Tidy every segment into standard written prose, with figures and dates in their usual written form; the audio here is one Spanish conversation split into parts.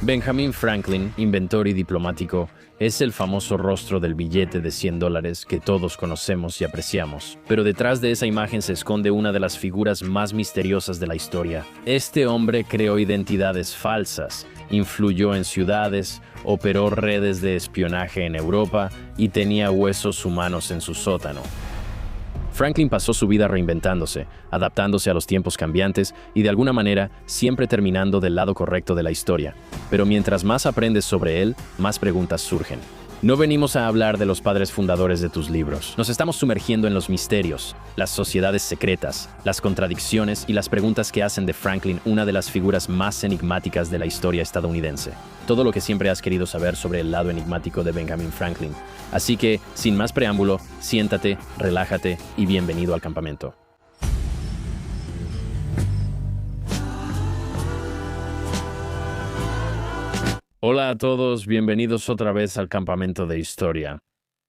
Benjamin Franklin, inventor y diplomático, es el famoso rostro del billete de $100 que todos conocemos y apreciamos. Pero detrás de esa imagen se esconde una de las figuras más misteriosas de la historia. Este hombre creó identidades falsas, influyó en ciudades, operó redes de espionaje en Europa y tenía huesos humanos en su sótano. Franklin pasó su vida reinventándose, adaptándose a los tiempos cambiantes y de alguna manera siempre terminando del lado correcto de la historia. Pero mientras más aprendes sobre él, más preguntas surgen. No venimos a hablar de los padres fundadores de tus libros. Nos estamos sumergiendo en los misterios, las sociedades secretas, las contradicciones y las preguntas que hacen de Franklin una de las figuras más enigmáticas de la historia estadounidense. Todo lo que siempre has querido saber sobre el lado enigmático de Benjamin Franklin. Así que, sin más preámbulo, siéntate, relájate y bienvenido al campamento. Hola a todos, bienvenidos otra vez al campamento de historia.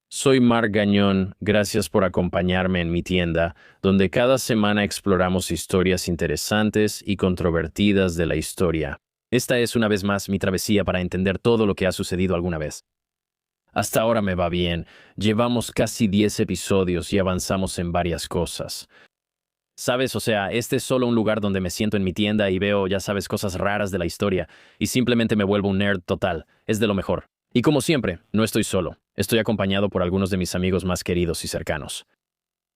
Soy Marc Gagnon, gracias por acompañarme en mi tienda, donde cada semana exploramos historias interesantes y controvertidas de la historia. Esta es una vez más mi travesía para entender todo lo que ha sucedido alguna vez. Hasta ahora me va bien, llevamos casi 10 episodios y avanzamos en varias cosas. ¿Sabes? Este es solo un lugar donde me siento en mi tienda y veo, ya sabes, cosas raras de la historia y simplemente me vuelvo un nerd total. Es de lo mejor. Y como siempre, no estoy solo. Estoy acompañado por algunos de mis amigos más queridos y cercanos.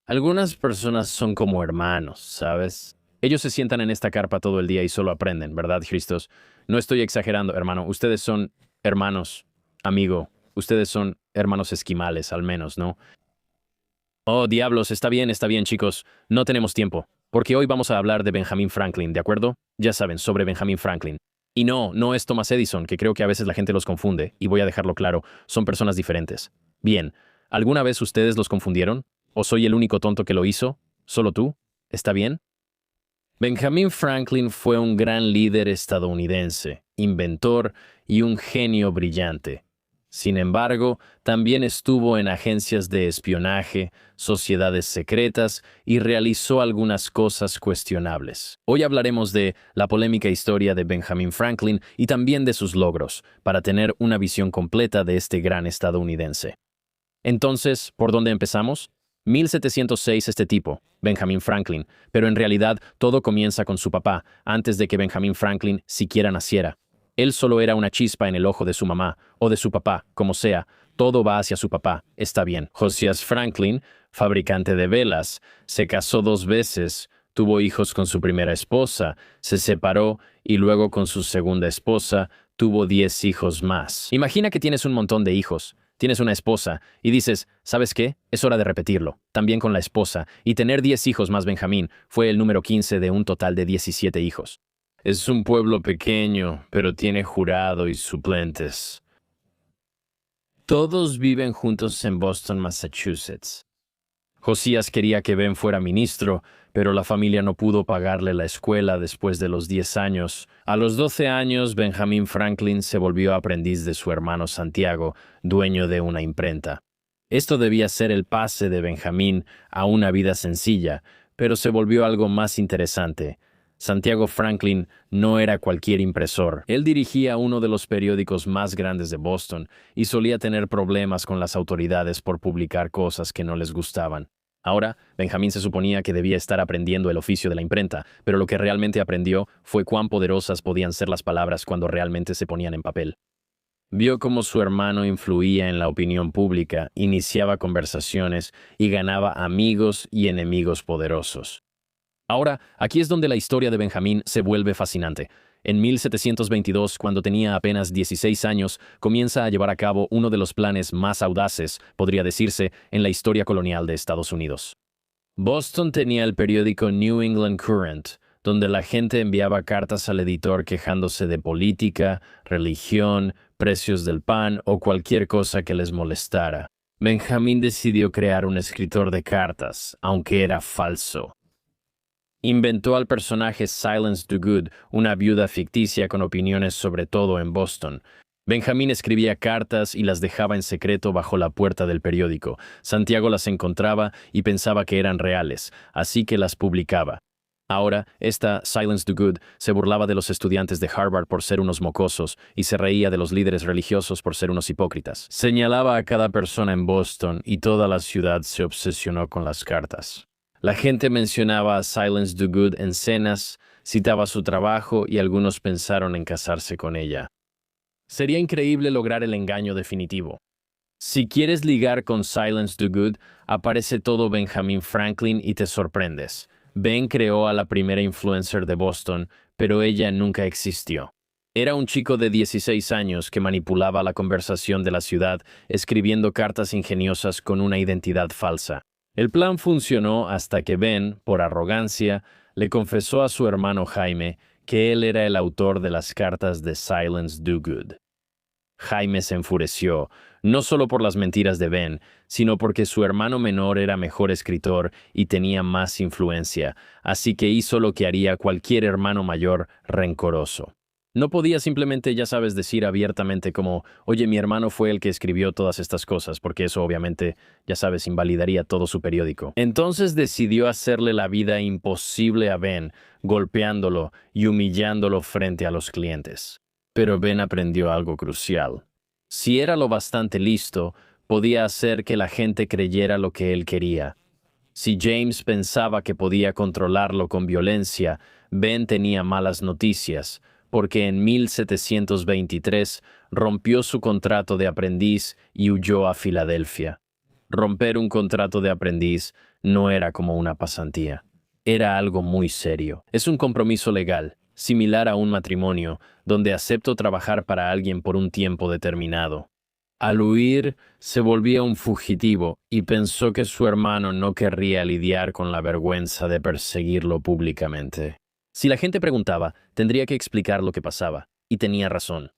Algunas personas son como hermanos, ¿sabes? Ellos se sientan en esta carpa todo el día y solo aprenden, ¿verdad, Cristos? No estoy exagerando, hermano. Ustedes son hermanos, amigo. Ustedes son hermanos esquimales, al menos, ¿no? Oh, diablos, está bien, chicos. No tenemos tiempo, porque hoy vamos a hablar de Benjamin Franklin, ¿de acuerdo? Ya saben, sobre Benjamin Franklin. Y no es Thomas Edison, que creo que a veces la gente los confunde, y voy a dejarlo claro, son personas diferentes. Bien, ¿alguna vez ustedes los confundieron? ¿O soy el único tonto que lo hizo? ¿Solo tú? ¿Está bien? Benjamin Franklin fue un gran líder estadounidense, inventor y un genio brillante. Sin embargo, también estuvo en agencias de espionaje, sociedades secretas y realizó algunas cosas cuestionables. Hoy hablaremos de la polémica historia de Benjamin Franklin y también de sus logros, para tener una visión completa de este gran estadounidense. Entonces, ¿por dónde empezamos? 1706 este tipo, Benjamin Franklin, pero en realidad todo comienza con su papá, antes de que Benjamin Franklin siquiera naciera. Él solo era una chispa en el ojo de su mamá, o de su papá, como sea. Todo va hacia su papá, está bien. Josiah Franklin, fabricante de velas, se casó 2 veces, tuvo hijos con su primera esposa, se separó y luego con su segunda esposa tuvo 10 hijos más. Imagina que tienes un montón de hijos, tienes una esposa y dices, ¿sabes qué? Es hora de repetirlo. También con la esposa, y tener 10 hijos más Benjamín fue el número 15 de un total de 17 hijos. Es un pueblo pequeño, pero tiene jurado y suplentes. Todos viven juntos en Boston, Massachusetts. Josías quería que Ben fuera ministro, pero la familia no pudo pagarle la escuela después de los 10 años. A los 12 años, Benjamin Franklin se volvió aprendiz de su hermano Santiago, dueño de una imprenta. Esto debía ser el pase de Benjamin a una vida sencilla, pero se volvió algo más interesante. Santiago Franklin no era cualquier impresor. Él dirigía uno de los periódicos más grandes de Boston y solía tener problemas con las autoridades por publicar cosas que no les gustaban. Ahora, Benjamin se suponía que debía estar aprendiendo el oficio de la imprenta, pero lo que realmente aprendió fue cuán poderosas podían ser las palabras cuando realmente se ponían en papel. Vio cómo su hermano influía en la opinión pública, iniciaba conversaciones y ganaba amigos y enemigos poderosos. Ahora, aquí es donde la historia de Benjamín se vuelve fascinante. En 1722, cuando tenía apenas 16 años, comienza a llevar a cabo uno de los planes más audaces, podría decirse, en la historia colonial de Estados Unidos. Boston tenía el periódico New England Courant, donde la gente enviaba cartas al editor quejándose de política, religión, precios del pan o cualquier cosa que les molestara. Benjamín decidió crear un escritor de cartas, aunque era falso. Inventó al personaje Silence Dogood, una viuda ficticia con opiniones sobre todo en Boston. Benjamín escribía cartas y las dejaba en secreto bajo la puerta del periódico. Santiago las encontraba y pensaba que eran reales, así que las publicaba. Ahora, esta Silence Dogood se burlaba de los estudiantes de Harvard por ser unos mocosos y se reía de los líderes religiosos por ser unos hipócritas. Señalaba a cada persona en Boston y toda la ciudad se obsesionó con las cartas. La gente mencionaba a Silence Dogood en cenas, citaba su trabajo y algunos pensaron en casarse con ella. Sería increíble lograr el engaño definitivo. Si quieres ligar con Silence Dogood, aparece todo Benjamin Franklin y te sorprendes. Ben creó a la primera influencer de Boston, pero ella nunca existió. Era un chico de 16 años que manipulaba la conversación de la ciudad, escribiendo cartas ingeniosas con una identidad falsa. El plan funcionó hasta que Ben, por arrogancia, le confesó a su hermano Jaime que él era el autor de las cartas de Silence Dogood. Jaime se enfureció, no solo por las mentiras de Ben, sino porque su hermano menor era mejor escritor y tenía más influencia, así que hizo lo que haría cualquier hermano mayor rencoroso. No podía simplemente, ya sabes, decir abiertamente como, oye, mi hermano fue el que escribió todas estas cosas, porque eso obviamente, ya sabes, invalidaría todo su periódico. Entonces decidió hacerle la vida imposible a Ben, golpeándolo y humillándolo frente a los clientes. Pero Ben aprendió algo crucial. Si era lo bastante listo, podía hacer que la gente creyera lo que él quería. Si James pensaba que podía controlarlo con violencia, Ben tenía malas noticias, porque en 1723 rompió su contrato de aprendiz y huyó a Filadelfia. Romper un contrato de aprendiz no era como una pasantía. Era algo muy serio. Es un compromiso legal, similar a un matrimonio, donde acepto trabajar para alguien por un tiempo determinado. Al huir, se volvía un fugitivo y pensó que su hermano no querría lidiar con la vergüenza de perseguirlo públicamente. Si la gente preguntaba, tendría que explicar lo que pasaba, y tenía razón.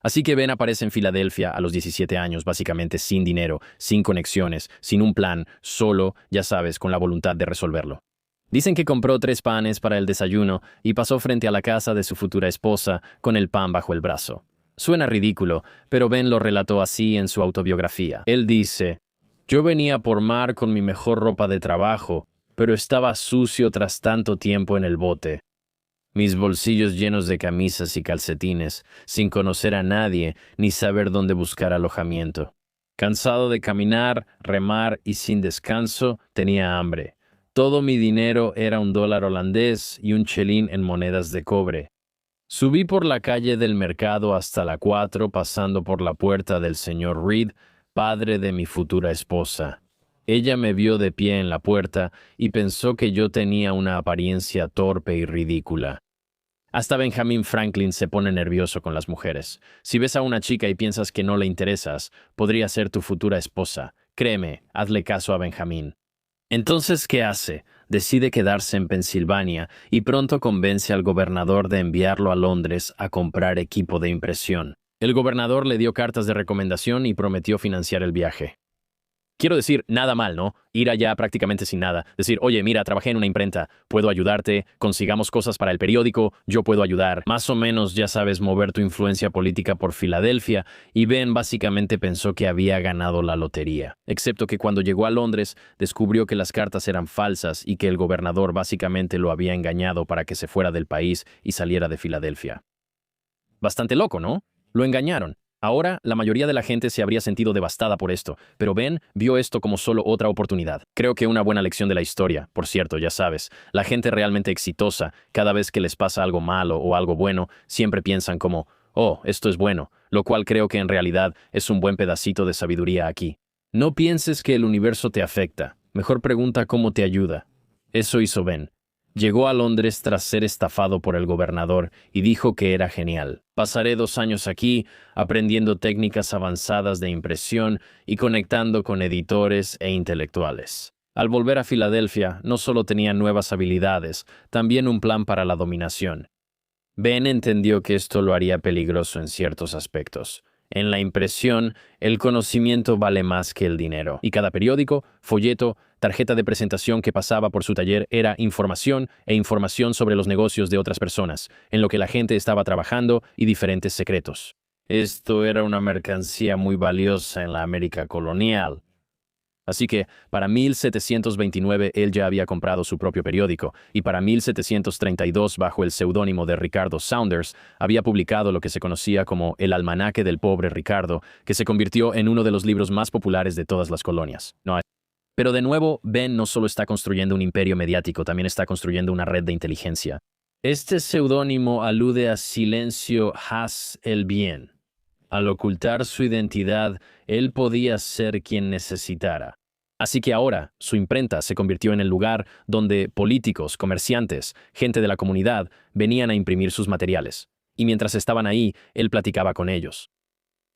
Así que Ben aparece en Filadelfia a los 17 años, básicamente sin dinero, sin conexiones, sin un plan, solo, ya sabes, con la voluntad de resolverlo. Dicen que compró 3 panes para el desayuno y pasó frente a la casa de su futura esposa con el pan bajo el brazo. Suena ridículo, pero Ben lo relató así en su autobiografía. Él dice, yo venía por mar con mi mejor ropa de trabajo, pero estaba sucio tras tanto tiempo en el bote. Mis bolsillos llenos de camisas y calcetines, sin conocer a nadie ni saber dónde buscar alojamiento. Cansado de caminar, remar y sin descanso, tenía hambre. Todo mi dinero era $1 holandés y un chelín en monedas de cobre. Subí por la calle del mercado hasta la 4, pasando por la puerta del señor Reed, padre de mi futura esposa. Ella me vio de pie en la puerta y pensó que yo tenía una apariencia torpe y ridícula. Hasta Benjamin Franklin se pone nervioso con las mujeres. Si ves a una chica y piensas que no le interesas, podría ser tu futura esposa. Créeme, hazle caso a Benjamin. Entonces, ¿qué hace? Decide quedarse en Pensilvania y pronto convence al gobernador de enviarlo a Londres a comprar equipo de impresión. El gobernador le dio cartas de recomendación y prometió financiar el viaje. Quiero decir, nada mal, ¿no? Ir allá prácticamente sin nada. Decir, oye, mira, trabajé en una imprenta, puedo ayudarte, consigamos cosas para el periódico, yo puedo ayudar. Más o menos, ya sabes, mover tu influencia política por Filadelfia, y Ben básicamente pensó que había ganado la lotería. Excepto que cuando llegó a Londres, descubrió que las cartas eran falsas y que el gobernador básicamente lo había engañado para que se fuera del país y saliera de Filadelfia. Bastante loco, ¿no? Lo engañaron. Ahora, la mayoría de la gente se habría sentido devastada por esto, pero Ben vio esto como solo otra oportunidad. Creo que una buena lección de la historia, por cierto, ya sabes, la gente realmente exitosa, cada vez que les pasa algo malo o algo bueno, siempre piensan como, oh, esto es bueno, lo cual creo que en realidad es un buen pedacito de sabiduría aquí. No pienses que el universo te afecta, mejor pregunta cómo te ayuda. Eso hizo Ben. Llegó a Londres tras ser estafado por el gobernador y dijo que era genial. Pasaré 2 años aquí, aprendiendo técnicas avanzadas de impresión y conectando con editores e intelectuales. Al volver a Filadelfia, no solo tenía nuevas habilidades, también un plan para la dominación. Ben entendió que esto lo haría peligroso en ciertos aspectos. En la impresión, el conocimiento vale más que el dinero, y cada periódico, folleto, tarjeta de presentación que pasaba por su taller era información e información sobre los negocios de otras personas, en lo que la gente estaba trabajando y diferentes secretos. Esto era una mercancía muy valiosa en la América colonial. Así que para 1729 él ya había comprado su propio periódico y para 1732 bajo el seudónimo de Ricardo Saunders había publicado lo que se conocía como El Almanaque del Pobre Ricardo, que se convirtió en uno de los libros más populares de todas las colonias. Pero de nuevo, Ben no solo está construyendo un imperio mediático, también está construyendo una red de inteligencia. Este seudónimo alude a Silencio Haz el Bien. Al ocultar su identidad, él podía ser quien necesitara. Así que ahora, su imprenta se convirtió en el lugar donde políticos, comerciantes, gente de la comunidad venían a imprimir sus materiales. Y mientras estaban ahí, él platicaba con ellos.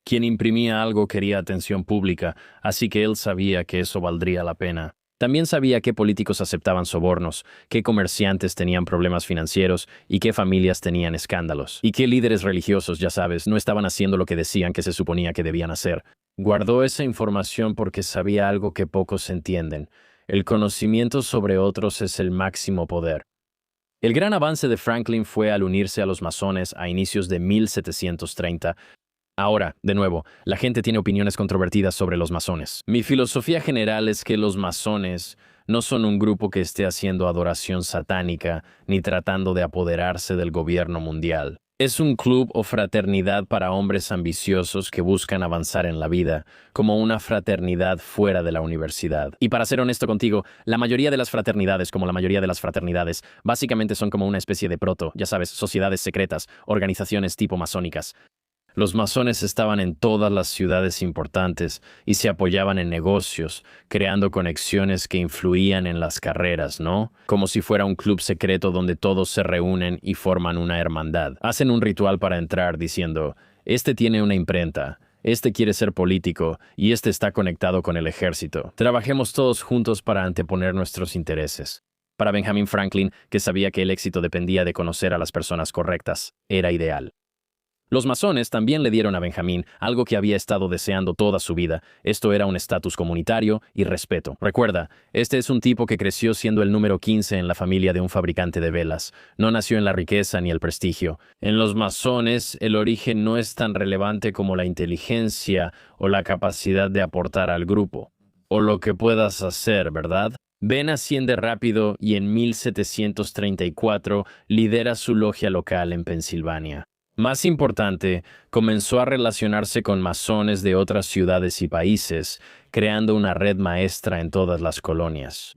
Quien imprimía algo quería atención pública, así que él sabía que eso valdría la pena. También sabía qué políticos aceptaban sobornos, qué comerciantes tenían problemas financieros y qué familias tenían escándalos. Y qué líderes religiosos, ya sabes, no estaban haciendo lo que decían que se suponía que debían hacer. Guardó esa información porque sabía algo que pocos entienden. El conocimiento sobre otros es el máximo poder. El gran avance de Franklin fue al unirse a los masones a inicios de 1730. Ahora, de nuevo, la gente tiene opiniones controvertidas sobre los masones. Mi filosofía general es que los masones no son un grupo que esté haciendo adoración satánica ni tratando de apoderarse del gobierno mundial. Es un club o fraternidad para hombres ambiciosos que buscan avanzar en la vida, como una fraternidad fuera de la universidad. Y para ser honesto contigo, la mayoría de las fraternidades, como la mayoría de las fraternidades, básicamente son como una especie de ya sabes, sociedades secretas, organizaciones tipo masónicas. Los masones estaban en todas las ciudades importantes y se apoyaban en negocios, creando conexiones que influían en las carreras, ¿no? Como si fuera un club secreto donde todos se reúnen y forman una hermandad. Hacen un ritual para entrar diciendo, este tiene una imprenta, este quiere ser político y este está conectado con el ejército. Trabajemos todos juntos para anteponer nuestros intereses. Para Benjamin Franklin, que sabía que el éxito dependía de conocer a las personas correctas, era ideal. Los masones también le dieron a Benjamín algo que había estado deseando toda su vida. Esto era un estatus comunitario y respeto. Recuerda, este es un tipo que creció siendo el número 15 en la familia de un fabricante de velas. No nació en la riqueza ni el prestigio. En los masones, el origen no es tan relevante como la inteligencia o la capacidad de aportar al grupo. O lo que puedas hacer, ¿verdad? Ben asciende rápido y en 1734 lidera su logia local en Pensilvania. Más importante, comenzó a relacionarse con masones de otras ciudades y países, creando una red maestra en todas las colonias.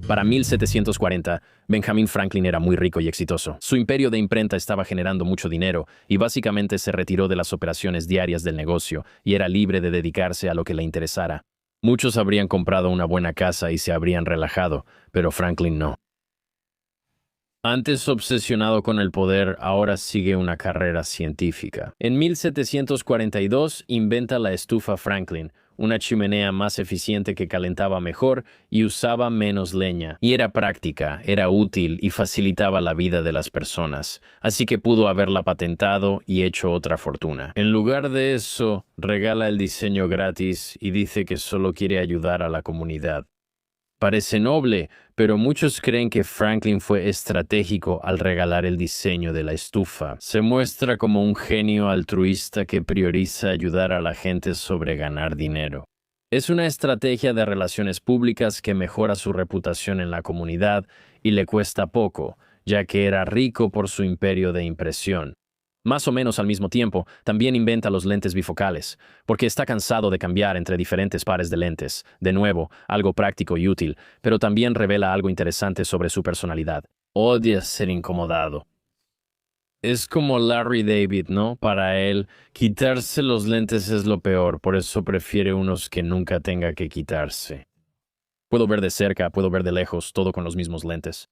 Para 1740, Benjamin Franklin era muy rico y exitoso. Su imperio de imprenta estaba generando mucho dinero y básicamente se retiró de las operaciones diarias del negocio y era libre de dedicarse a lo que le interesara. Muchos habrían comprado una buena casa y se habrían relajado, pero Franklin no. Antes obsesionado con el poder, ahora sigue una carrera científica. En 1742 inventa la estufa Franklin, una chimenea más eficiente que calentaba mejor y usaba menos leña. Y era práctica, era útil y facilitaba la vida de las personas. Así que pudo haberla patentado y hecho otra fortuna. En lugar de eso, regala el diseño gratis y dice que solo quiere ayudar a la comunidad. Parece noble, pero muchos creen que Franklin fue estratégico al regalar el diseño de la estufa. Se muestra como un genio altruista que prioriza ayudar a la gente sobre ganar dinero. Es una estrategia de relaciones públicas que mejora su reputación en la comunidad y le cuesta poco, ya que era rico por su imperio de impresión. Más o menos al mismo tiempo, también inventa los lentes bifocales, porque está cansado de cambiar entre diferentes pares de lentes. De nuevo, algo práctico y útil, pero también revela algo interesante sobre su personalidad. Odia ser incomodado. Es como Larry David, ¿no? Para él, quitarse los lentes es lo peor, por eso prefiere unos que nunca tenga que quitarse. Puedo ver de cerca, puedo ver de lejos, todo con los mismos lentes.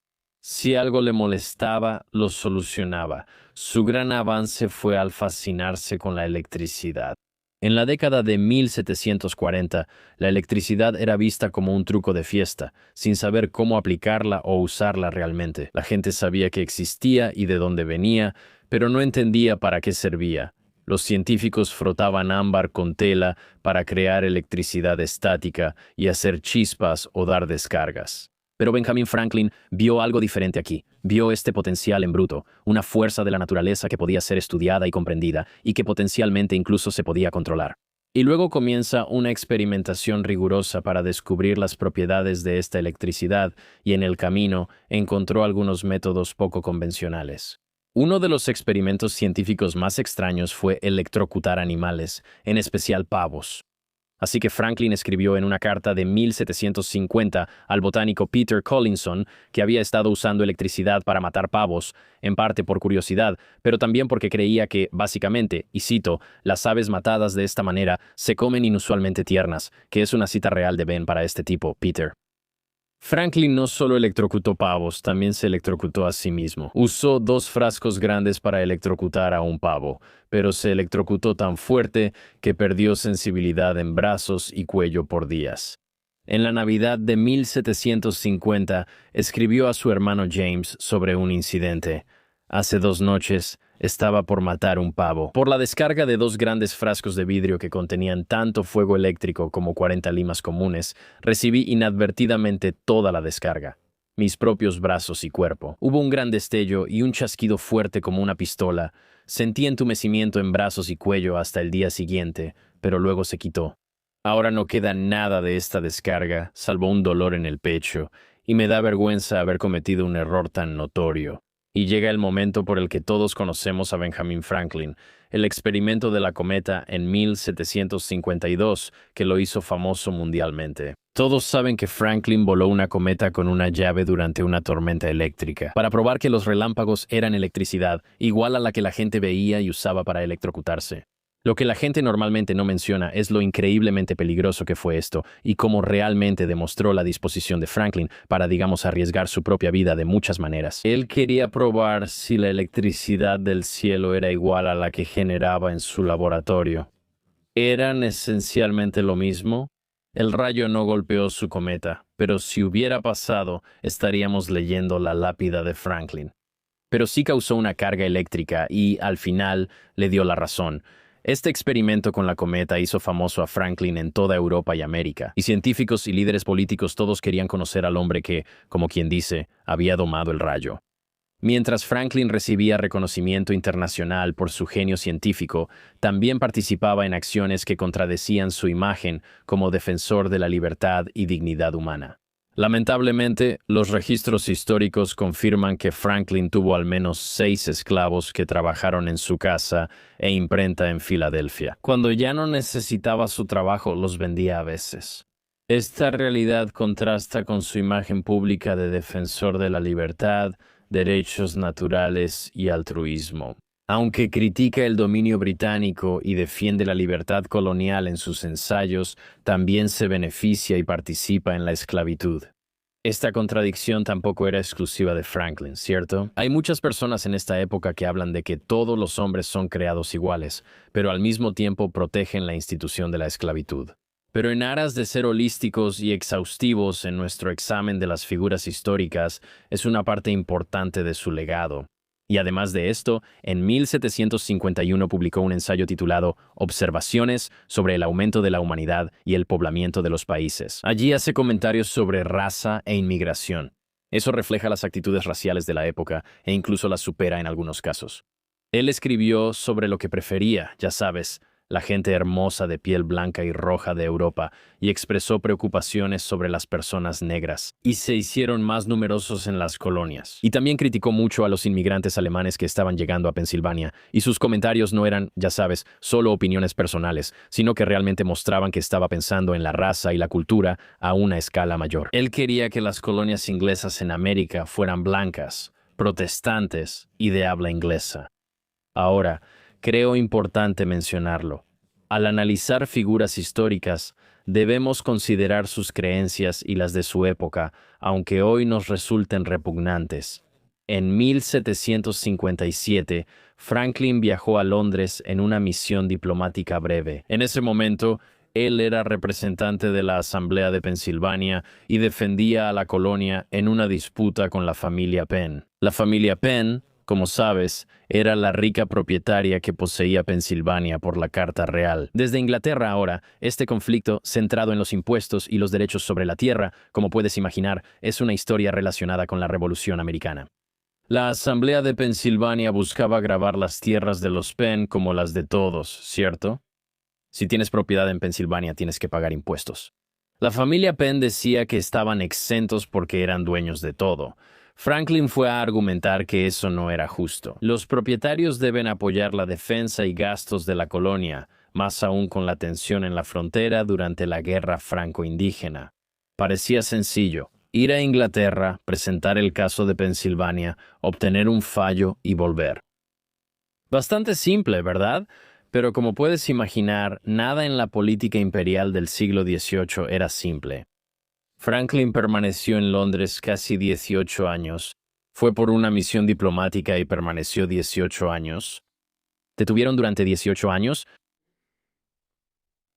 Si algo le molestaba, lo solucionaba. Su gran avance fue al fascinarse con la electricidad. En la década de 1740, la electricidad era vista como un truco de fiesta, sin saber cómo aplicarla o usarla realmente. La gente sabía que existía y de dónde venía, pero no entendía para qué servía. Los científicos frotaban ámbar con tela para crear electricidad estática y hacer chispas o dar descargas. Pero Benjamin Franklin vio algo diferente aquí. Vio este potencial en bruto, una fuerza de la naturaleza que podía ser estudiada y comprendida, y que potencialmente incluso se podía controlar. Y luego comienza una experimentación rigurosa para descubrir las propiedades de esta electricidad y en el camino encontró algunos métodos poco convencionales. Uno de los experimentos científicos más extraños fue electrocutar animales, en especial pavos. Así que Franklin escribió en una carta de 1750 al botánico Peter Collinson que había estado usando electricidad para matar pavos, en parte por curiosidad, pero también porque creía que, básicamente, y cito, las aves matadas de esta manera se comen inusualmente tiernas, que es una cita real de Ben para este tipo, Peter. Franklin no solo electrocutó pavos, también se electrocutó a sí mismo. Usó 2 frascos grandes para electrocutar a un pavo, pero se electrocutó tan fuerte que perdió sensibilidad en brazos y cuello por días. En la Navidad de 1750, escribió a su hermano James sobre un incidente. Hace 2 noches, estaba por matar un pavo. Por la descarga de 2 grandes frascos de vidrio que contenían tanto fuego eléctrico como 40 limas comunes, recibí inadvertidamente toda la descarga. Mis propios brazos y cuerpo. Hubo un gran destello y un chasquido fuerte como una pistola. Sentí entumecimiento en brazos y cuello hasta el día siguiente, pero luego se quitó. Ahora no queda nada de esta descarga, salvo un dolor en el pecho, y me da vergüenza haber cometido un error tan notorio. Y llega el momento por el que todos conocemos a Benjamin Franklin, el experimento de la cometa en 1752, que lo hizo famoso mundialmente. Todos saben que Franklin voló una cometa con una llave durante una tormenta eléctrica, para probar que los relámpagos eran electricidad, igual a la que la gente veía y usaba para electrocutarse. Lo que la gente normalmente no menciona es lo increíblemente peligroso que fue esto y cómo realmente demostró la disposición de Franklin para, digamos, arriesgar su propia vida de muchas maneras. Él quería probar si la electricidad del cielo era igual a la que generaba en su laboratorio. ¿Eran esencialmente lo mismo? El rayo no golpeó su cometa, pero si hubiera pasado, estaríamos leyendo la lápida de Franklin. Pero sí causó una carga eléctrica y, al final, le dio la razón. Este experimento con la cometa hizo famoso a Franklin en toda Europa y América, y científicos y líderes políticos todos querían conocer al hombre que, como quien dice, había domado el rayo. Mientras Franklin recibía reconocimiento internacional por su genio científico, también participaba en acciones que contradecían su imagen como defensor de la libertad y dignidad humana. Lamentablemente, los registros históricos confirman que Franklin tuvo al menos 6 esclavos que trabajaron en su casa e imprenta en Filadelfia. Cuando ya no necesitaba su trabajo, los vendía a veces. Esta realidad contrasta con su imagen pública de defensor de la libertad, derechos naturales y altruismo. Aunque critica el dominio británico y defiende la libertad colonial en sus ensayos, también se beneficia y participa en la esclavitud. Esta contradicción tampoco era exclusiva de Franklin, ¿cierto? Hay muchas personas en esta época que hablan de que todos los hombres son creados iguales, pero al mismo tiempo protegen la institución de la esclavitud. Pero en aras de ser holísticos y exhaustivos en nuestro examen de las figuras históricas, es una parte importante de su legado. Y además de esto, en 1751 publicó un ensayo titulado Observaciones sobre el aumento de la humanidad y el poblamiento de los países. Allí hace comentarios sobre raza e inmigración. Eso refleja las actitudes raciales de la época e incluso las supera en algunos casos. Él escribió sobre lo que prefería, ya sabes, la gente hermosa de piel blanca y roja de Europa, y expresó preocupaciones sobre las personas negras, y se hicieron más numerosos en las colonias. Y también criticó mucho a los inmigrantes alemanes que estaban llegando a Pensilvania, y sus comentarios no eran, ya sabes, solo opiniones personales, sino que realmente mostraban que estaba pensando en la raza y la cultura a una escala mayor. Él quería que las colonias inglesas en América fueran blancas, protestantes y de habla inglesa. Ahora, creo importante mencionarlo. Al analizar figuras históricas, debemos considerar sus creencias y las de su época, aunque hoy nos resulten repugnantes. En 1757, Franklin viajó a Londres en una misión diplomática breve. En ese momento, él era representante de la Asamblea de Pensilvania y defendía a la colonia en una disputa con la familia Penn. La familia Penn, como sabes, era la rica propietaria que poseía Pensilvania por la Carta Real. Desde Inglaterra ahora, este conflicto, centrado en los impuestos y los derechos sobre la tierra, como puedes imaginar, es una historia relacionada con la Revolución Americana. La Asamblea de Pensilvania buscaba grabar las tierras de los Penn como las de todos, ¿cierto? Si tienes propiedad en Pensilvania, tienes que pagar impuestos. La familia Penn decía que estaban exentos porque eran dueños de todo. Franklin fue a argumentar que eso no era justo. Los propietarios deben apoyar la defensa y gastos de la colonia, más aún con la tensión en la frontera durante la guerra franco-indígena. Parecía sencillo: ir a Inglaterra, presentar el caso de Pensilvania, obtener un fallo y volver. Bastante simple, ¿verdad? Pero como puedes imaginar, nada en la política imperial del siglo XVIII era simple. Franklin permaneció en Londres casi 18 años. Fue por una misión diplomática y permaneció 18 años. ¿Detuvieron durante 18 años?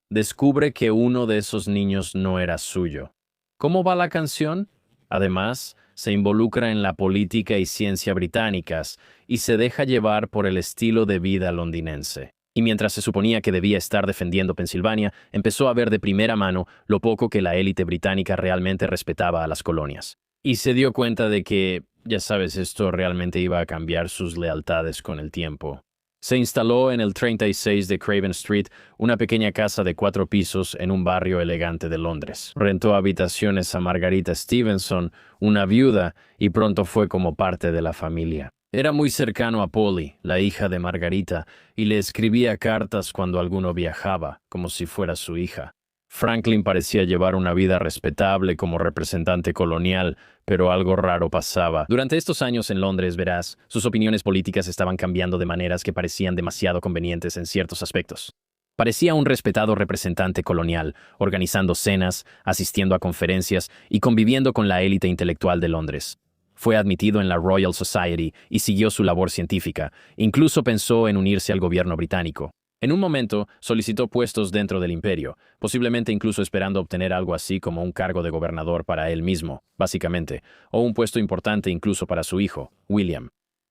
Descubre que uno de esos niños no era suyo. ¿Cómo va la canción? Además, se involucra en la política y ciencia británicas y se deja llevar por el estilo de vida londinense. Y mientras se suponía que debía estar defendiendo Pensilvania, empezó a ver de primera mano lo poco que la élite británica realmente respetaba a las colonias. Y se dio cuenta de que, ya sabes, esto realmente iba a cambiar sus lealtades con el tiempo. Se instaló en el 36 de Craven Street, una pequeña casa de 4 pisos en un barrio elegante de Londres. Rentó habitaciones a Margarita Stevenson, una viuda, y pronto fue como parte de la familia. Era muy cercano a Polly, la hija de Margarita, y le escribía cartas cuando alguno viajaba, como si fuera su hija. Franklin parecía llevar una vida respetable como representante colonial, pero algo raro pasaba. Durante estos años en Londres, verás, sus opiniones políticas estaban cambiando de maneras que parecían demasiado convenientes en ciertos aspectos. Parecía un respetado representante colonial, organizando cenas, asistiendo a conferencias y conviviendo con la élite intelectual de Londres. Fue admitido en la Royal Society y siguió su labor científica. Incluso pensó en unirse al gobierno británico. En un momento, solicitó puestos dentro del imperio, posiblemente incluso esperando obtener algo así como un cargo de gobernador para él mismo, básicamente, o un puesto importante incluso para su hijo, William.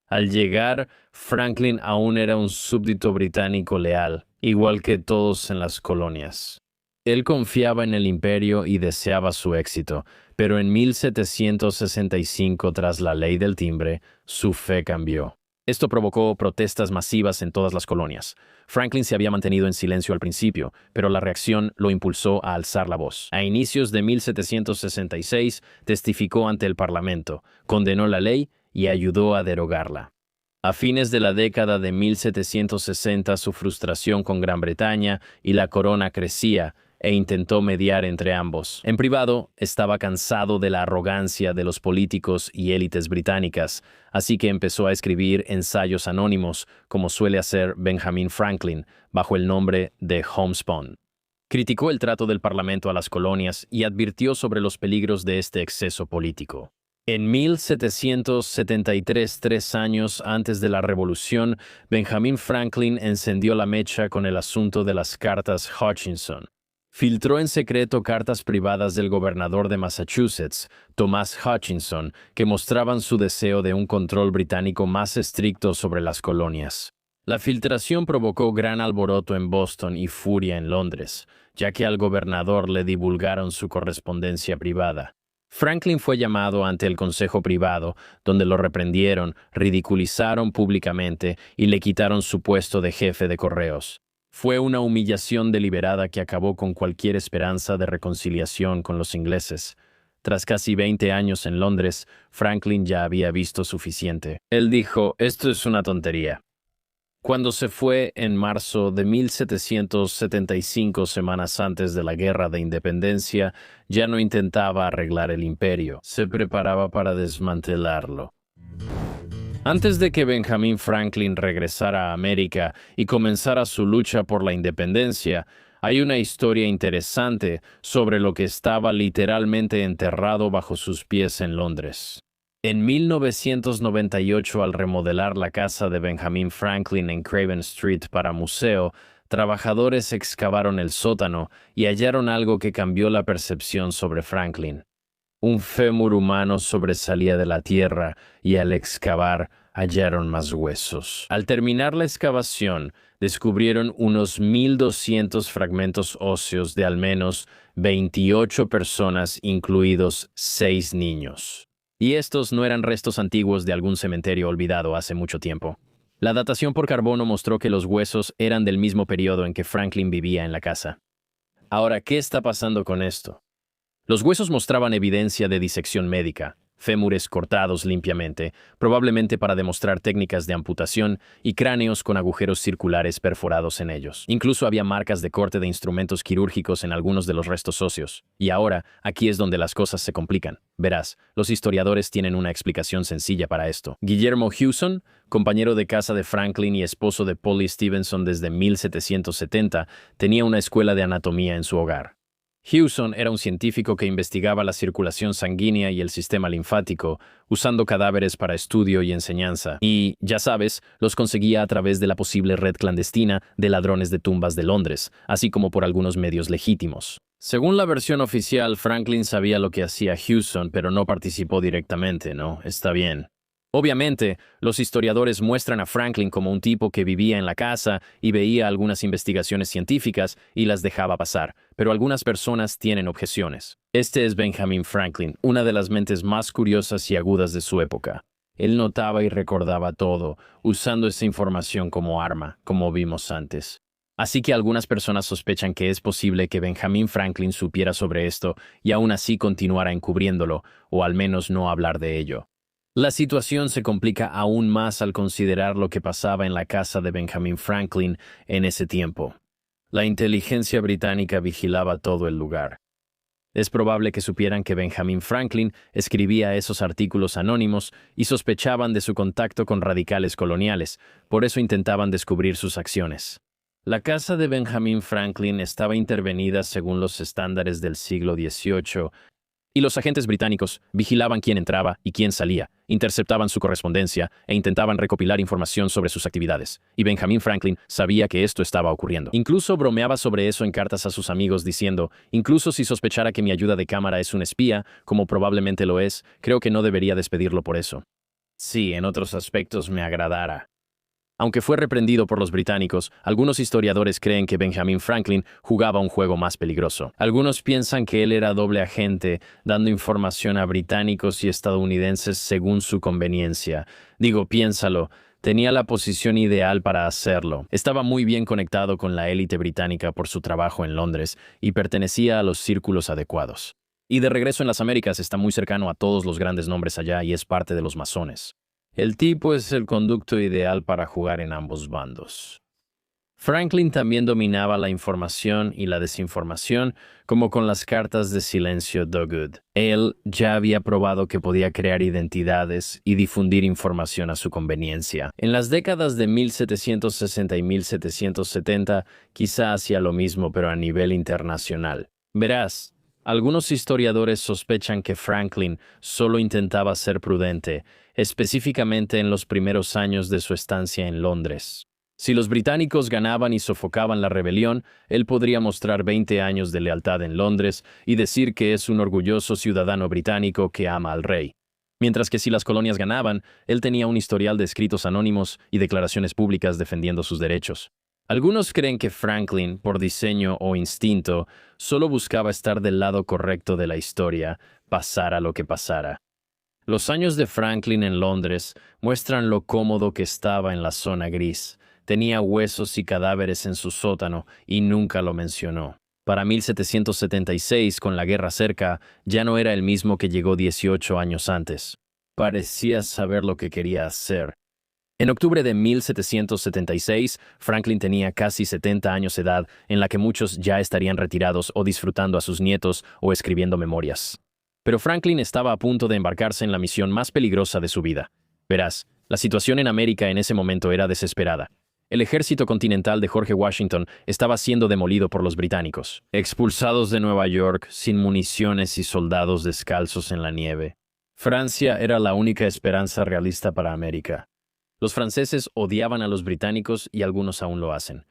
Al llegar, Franklin aún era un súbdito británico leal, igual que todos en las colonias. Él confiaba en el imperio y deseaba su éxito, pero en 1765, tras la ley del timbre, su fe cambió. Esto provocó protestas masivas en todas las colonias. Franklin se había mantenido en silencio al principio, pero la reacción lo impulsó a alzar la voz. A inicios de 1766, testificó ante el Parlamento, condenó la ley y ayudó a derogarla. A fines de la década de 1760, su frustración con Gran Bretaña y la corona crecía, e intentó mediar entre ambos. En privado, estaba cansado de la arrogancia de los políticos y élites británicas, así que empezó a escribir ensayos anónimos, como suele hacer Benjamin Franklin, bajo el nombre de Homespun. Criticó el trato del Parlamento a las colonias y advirtió sobre los peligros de este exceso político. En 1773, 3 años antes de la Revolución, Benjamin Franklin encendió la mecha con el asunto de las cartas Hutchinson. Filtró en secreto cartas privadas del gobernador de Massachusetts, Thomas Hutchinson, que mostraban su deseo de un control británico más estricto sobre las colonias. La filtración provocó gran alboroto en Boston y furia en Londres, ya que al gobernador le divulgaron su correspondencia privada. Franklin fue llamado ante el Consejo Privado, donde lo reprendieron, ridiculizaron públicamente y le quitaron su puesto de jefe de correos. Fue una humillación deliberada que acabó con cualquier esperanza de reconciliación con los ingleses. Tras casi 20 años en Londres, Franklin ya había visto suficiente. Él dijo: «Esto es una tontería». Cuando se fue en marzo de 1775, semanas antes de la Guerra de Independencia, ya no intentaba arreglar el imperio, se preparaba para desmantelarlo. Antes de que Benjamin Franklin regresara a América y comenzara su lucha por la independencia, hay una historia interesante sobre lo que estaba literalmente enterrado bajo sus pies en Londres. En 1998, al remodelar la casa de Benjamin Franklin en Craven Street para museo, trabajadores excavaron el sótano y hallaron algo que cambió la percepción sobre Franklin. Un fémur humano sobresalía de la tierra y al excavar hallaron más huesos. Al terminar la excavación, descubrieron unos 1,200 fragmentos óseos de al menos 28 personas, incluidos 6 niños. Y estos no eran restos antiguos de algún cementerio olvidado hace mucho tiempo. La datación por carbono mostró que los huesos eran del mismo periodo en que Franklin vivía en la casa. Ahora, ¿qué está pasando con esto? Los huesos mostraban evidencia de disección médica, fémures cortados limpiamente, probablemente para demostrar técnicas de amputación, y cráneos con agujeros circulares perforados en ellos. Incluso había marcas de corte de instrumentos quirúrgicos en algunos de los restos óseos. Y ahora, aquí es donde las cosas se complican. Verás, los historiadores tienen una explicación sencilla para esto. Guillermo Hewson, compañero de casa de Franklin y esposo de Polly Stevenson desde 1770, tenía una escuela de anatomía en su hogar. Hewson era un científico que investigaba la circulación sanguínea y el sistema linfático, usando cadáveres para estudio y enseñanza. Y, ya sabes, los conseguía a través de la posible red clandestina de ladrones de tumbas de Londres, así como por algunos medios legítimos. Según la versión oficial, Franklin sabía lo que hacía Hewson, pero no participó directamente, ¿no? Está bien. Obviamente, los historiadores muestran a Franklin como un tipo que vivía en la casa y veía algunas investigaciones científicas y las dejaba pasar, pero algunas personas tienen objeciones. Este es Benjamin Franklin, una de las mentes más curiosas y agudas de su época. Él notaba y recordaba todo, usando esa información como arma, como vimos antes. Así que algunas personas sospechan que es posible que Benjamin Franklin supiera sobre esto y aún así continuara encubriéndolo, o al menos no hablar de ello. La situación se complica aún más al considerar lo que pasaba en la casa de Benjamin Franklin en ese tiempo. La inteligencia británica vigilaba todo el lugar. Es probable que supieran que Benjamin Franklin escribía esos artículos anónimos y sospechaban de su contacto con radicales coloniales, por eso intentaban descubrir sus acciones. La casa de Benjamin Franklin estaba intervenida según los estándares del siglo XVIII, y los agentes británicos vigilaban quién entraba y quién salía, interceptaban su correspondencia e intentaban recopilar información sobre sus actividades. Y Benjamin Franklin sabía que esto estaba ocurriendo. Incluso bromeaba sobre eso en cartas a sus amigos diciendo, incluso si sospechara que mi ayuda de cámara es un espía, como probablemente lo es, creo que no debería despedirlo por eso. Sí, en otros aspectos me agradara. Aunque fue reprendido por los británicos, algunos historiadores creen que Benjamin Franklin jugaba un juego más peligroso. Algunos piensan que él era doble agente, dando información a británicos y estadounidenses según su conveniencia. Digo, piénsalo, tenía la posición ideal para hacerlo. Estaba muy bien conectado con la élite británica por su trabajo en Londres y pertenecía a los círculos adecuados. Y de regreso en las Américas está muy cercano a todos los grandes nombres allá y es parte de los masones. El tipo es el conducto ideal para jugar en ambos bandos. Franklin también dominaba la información y la desinformación, como con las cartas de silencio Dogood. Él ya había probado que podía crear identidades y difundir información a su conveniencia. En las décadas de 1760 y 1770, quizá hacía lo mismo, pero a nivel internacional. Verás, algunos historiadores sospechan que Franklin solo intentaba ser prudente, específicamente en los primeros años de su estancia en Londres. Si los británicos ganaban y sofocaban la rebelión, él podría mostrar 20 años de lealtad en Londres y decir que es un orgulloso ciudadano británico que ama al rey. Mientras que si las colonias ganaban, él tenía un historial de escritos anónimos y declaraciones públicas defendiendo sus derechos. Algunos creen que Franklin, por diseño o instinto, solo buscaba estar del lado correcto de la historia, pasara lo que pasara. Los años de Franklin en Londres muestran lo cómodo que estaba en la zona gris. Tenía huesos y cadáveres en su sótano y nunca lo mencionó. Para 1776, con la guerra cerca, ya no era el mismo que llegó 18 años antes. Parecía saber lo que quería hacer. En octubre de 1776, Franklin tenía casi 70 años de edad, en la que muchos ya estarían retirados o disfrutando a sus nietos o escribiendo memorias. Pero Franklin estaba a punto de embarcarse en la misión más peligrosa de su vida. Verás, la situación en América en ese momento era desesperada. El ejército continental de George Washington estaba siendo demolido por los británicos, expulsados de Nueva York sin municiones y soldados descalzos en la nieve. Francia era la única esperanza realista para América. Los franceses odiaban a los británicos y algunos aún lo hacen.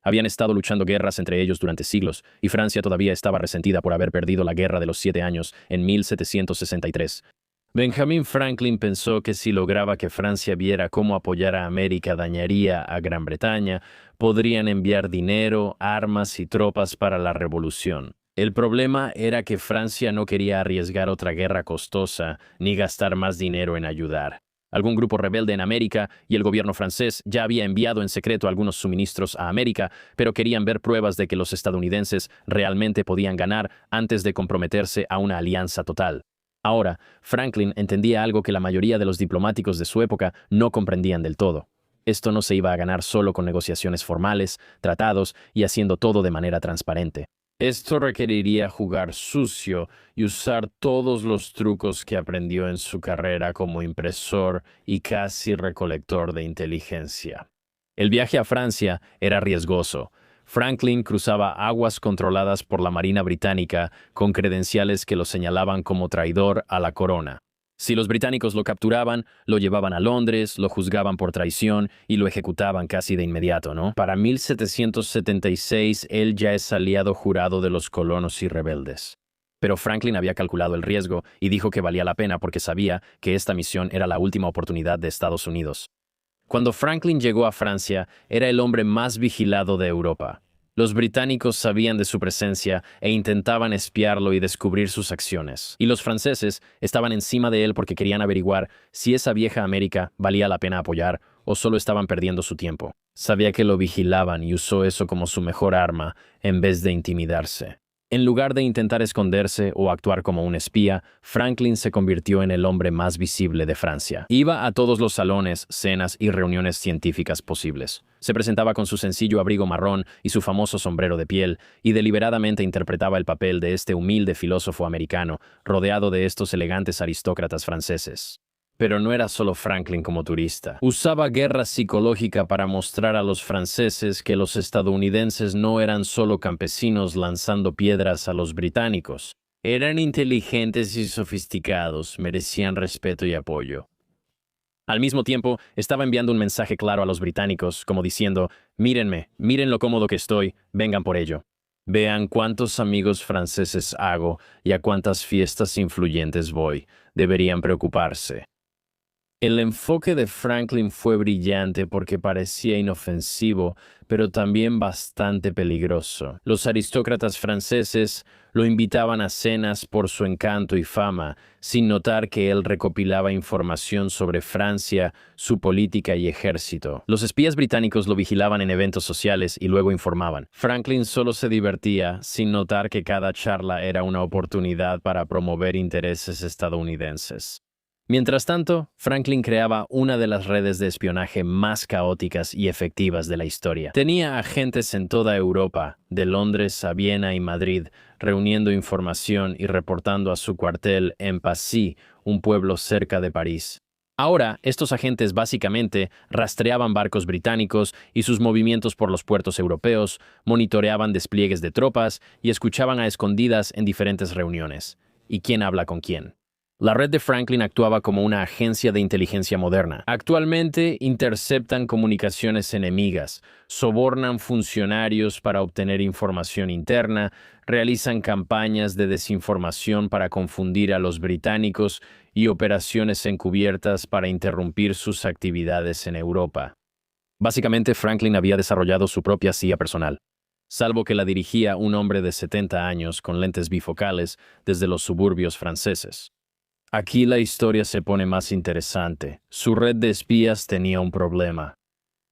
Habían estado luchando guerras entre ellos durante siglos, y Francia todavía estaba resentida por haber perdido la Guerra de los 7 Años en 1763. Benjamin Franklin pensó que si lograba que Francia viera cómo apoyar a América dañaría a Gran Bretaña, podrían enviar dinero, armas y tropas para la revolución. El problema era que Francia no quería arriesgar otra guerra costosa ni gastar más dinero en ayudar. algún grupo rebelde en América, y el gobierno francés ya había enviado en secreto algunos suministros a América, pero querían ver pruebas de que los estadounidenses realmente podían ganar antes de comprometerse a una alianza total. Ahora, Franklin entendía algo que la mayoría de los diplomáticos de su época no comprendían del todo. Esto no se iba a ganar solo con negociaciones formales, tratados y haciendo todo de manera transparente. Esto requeriría jugar sucio y usar todos los trucos que aprendió en su carrera como impresor y casi recolector de inteligencia. El viaje a Francia era riesgoso. Franklin cruzaba aguas controladas por la Marina Británica con credenciales que lo señalaban como traidor a la corona. Si los británicos lo capturaban, lo llevaban a Londres, lo juzgaban por traición y lo ejecutaban casi de inmediato, ¿no? Para 1776, él ya es aliado jurado de los colonos y rebeldes. Pero Franklin había calculado el riesgo y dijo que valía la pena porque sabía que esta misión era la última oportunidad de Estados Unidos. Cuando Franklin llegó a Francia, era el hombre más vigilado de Europa. Los británicos sabían de su presencia e intentaban espiarlo y descubrir sus acciones. Y los franceses estaban encima de él porque querían averiguar si esa vieja América valía la pena apoyar o solo estaban perdiendo su tiempo. Sabía que lo vigilaban y usó eso como su mejor arma en vez de intimidarse. En lugar de intentar esconderse o actuar como un espía, Franklin se convirtió en el hombre más visible de Francia. Iba a todos los salones, cenas y reuniones científicas posibles. Se presentaba con su sencillo abrigo marrón y su famoso sombrero de piel, y deliberadamente interpretaba el papel de este humilde filósofo americano, rodeado de estos elegantes aristócratas franceses. Pero no era solo Franklin como turista. Usaba guerra psicológica para mostrar a los franceses que los estadounidenses no eran solo campesinos lanzando piedras a los británicos. Eran inteligentes y sofisticados, merecían respeto y apoyo. Al mismo tiempo, estaba enviando un mensaje claro a los británicos, como diciendo, mírenme, miren lo cómodo que estoy, vengan por ello. Vean cuántos amigos franceses hago y a cuántas fiestas influyentes voy. Deberían preocuparse. El enfoque de Franklin fue brillante porque parecía inofensivo, pero también bastante peligroso. Los aristócratas franceses lo invitaban a cenas por su encanto y fama, sin notar que él recopilaba información sobre Francia, su política y ejército. Los espías británicos lo vigilaban en eventos sociales y luego informaban. Franklin solo se divertía, sin notar que cada charla era una oportunidad para promover intereses estadounidenses. Mientras tanto, Franklin creaba una de las redes de espionaje más caóticas y efectivas de la historia. Tenía agentes en toda Europa, de Londres a Viena y Madrid, reuniendo información y reportando a su cuartel en Passy, un pueblo cerca de París. Ahora, estos agentes básicamente rastreaban barcos británicos y sus movimientos por los puertos europeos, monitoreaban despliegues de tropas y escuchaban a escondidas en diferentes reuniones. ¿Y quién habla con quién? La red de Franklin actuaba como una agencia de inteligencia moderna. Actualmente interceptan comunicaciones enemigas, sobornan funcionarios para obtener información interna, realizan campañas de desinformación para confundir a los británicos y operaciones encubiertas para interrumpir sus actividades en Europa. Básicamente, Franklin había desarrollado su propia CIA personal, salvo que la dirigía un hombre de 70 años con lentes bifocales desde los suburbios franceses. Aquí la historia se pone más interesante. Su red de espías tenía un problema.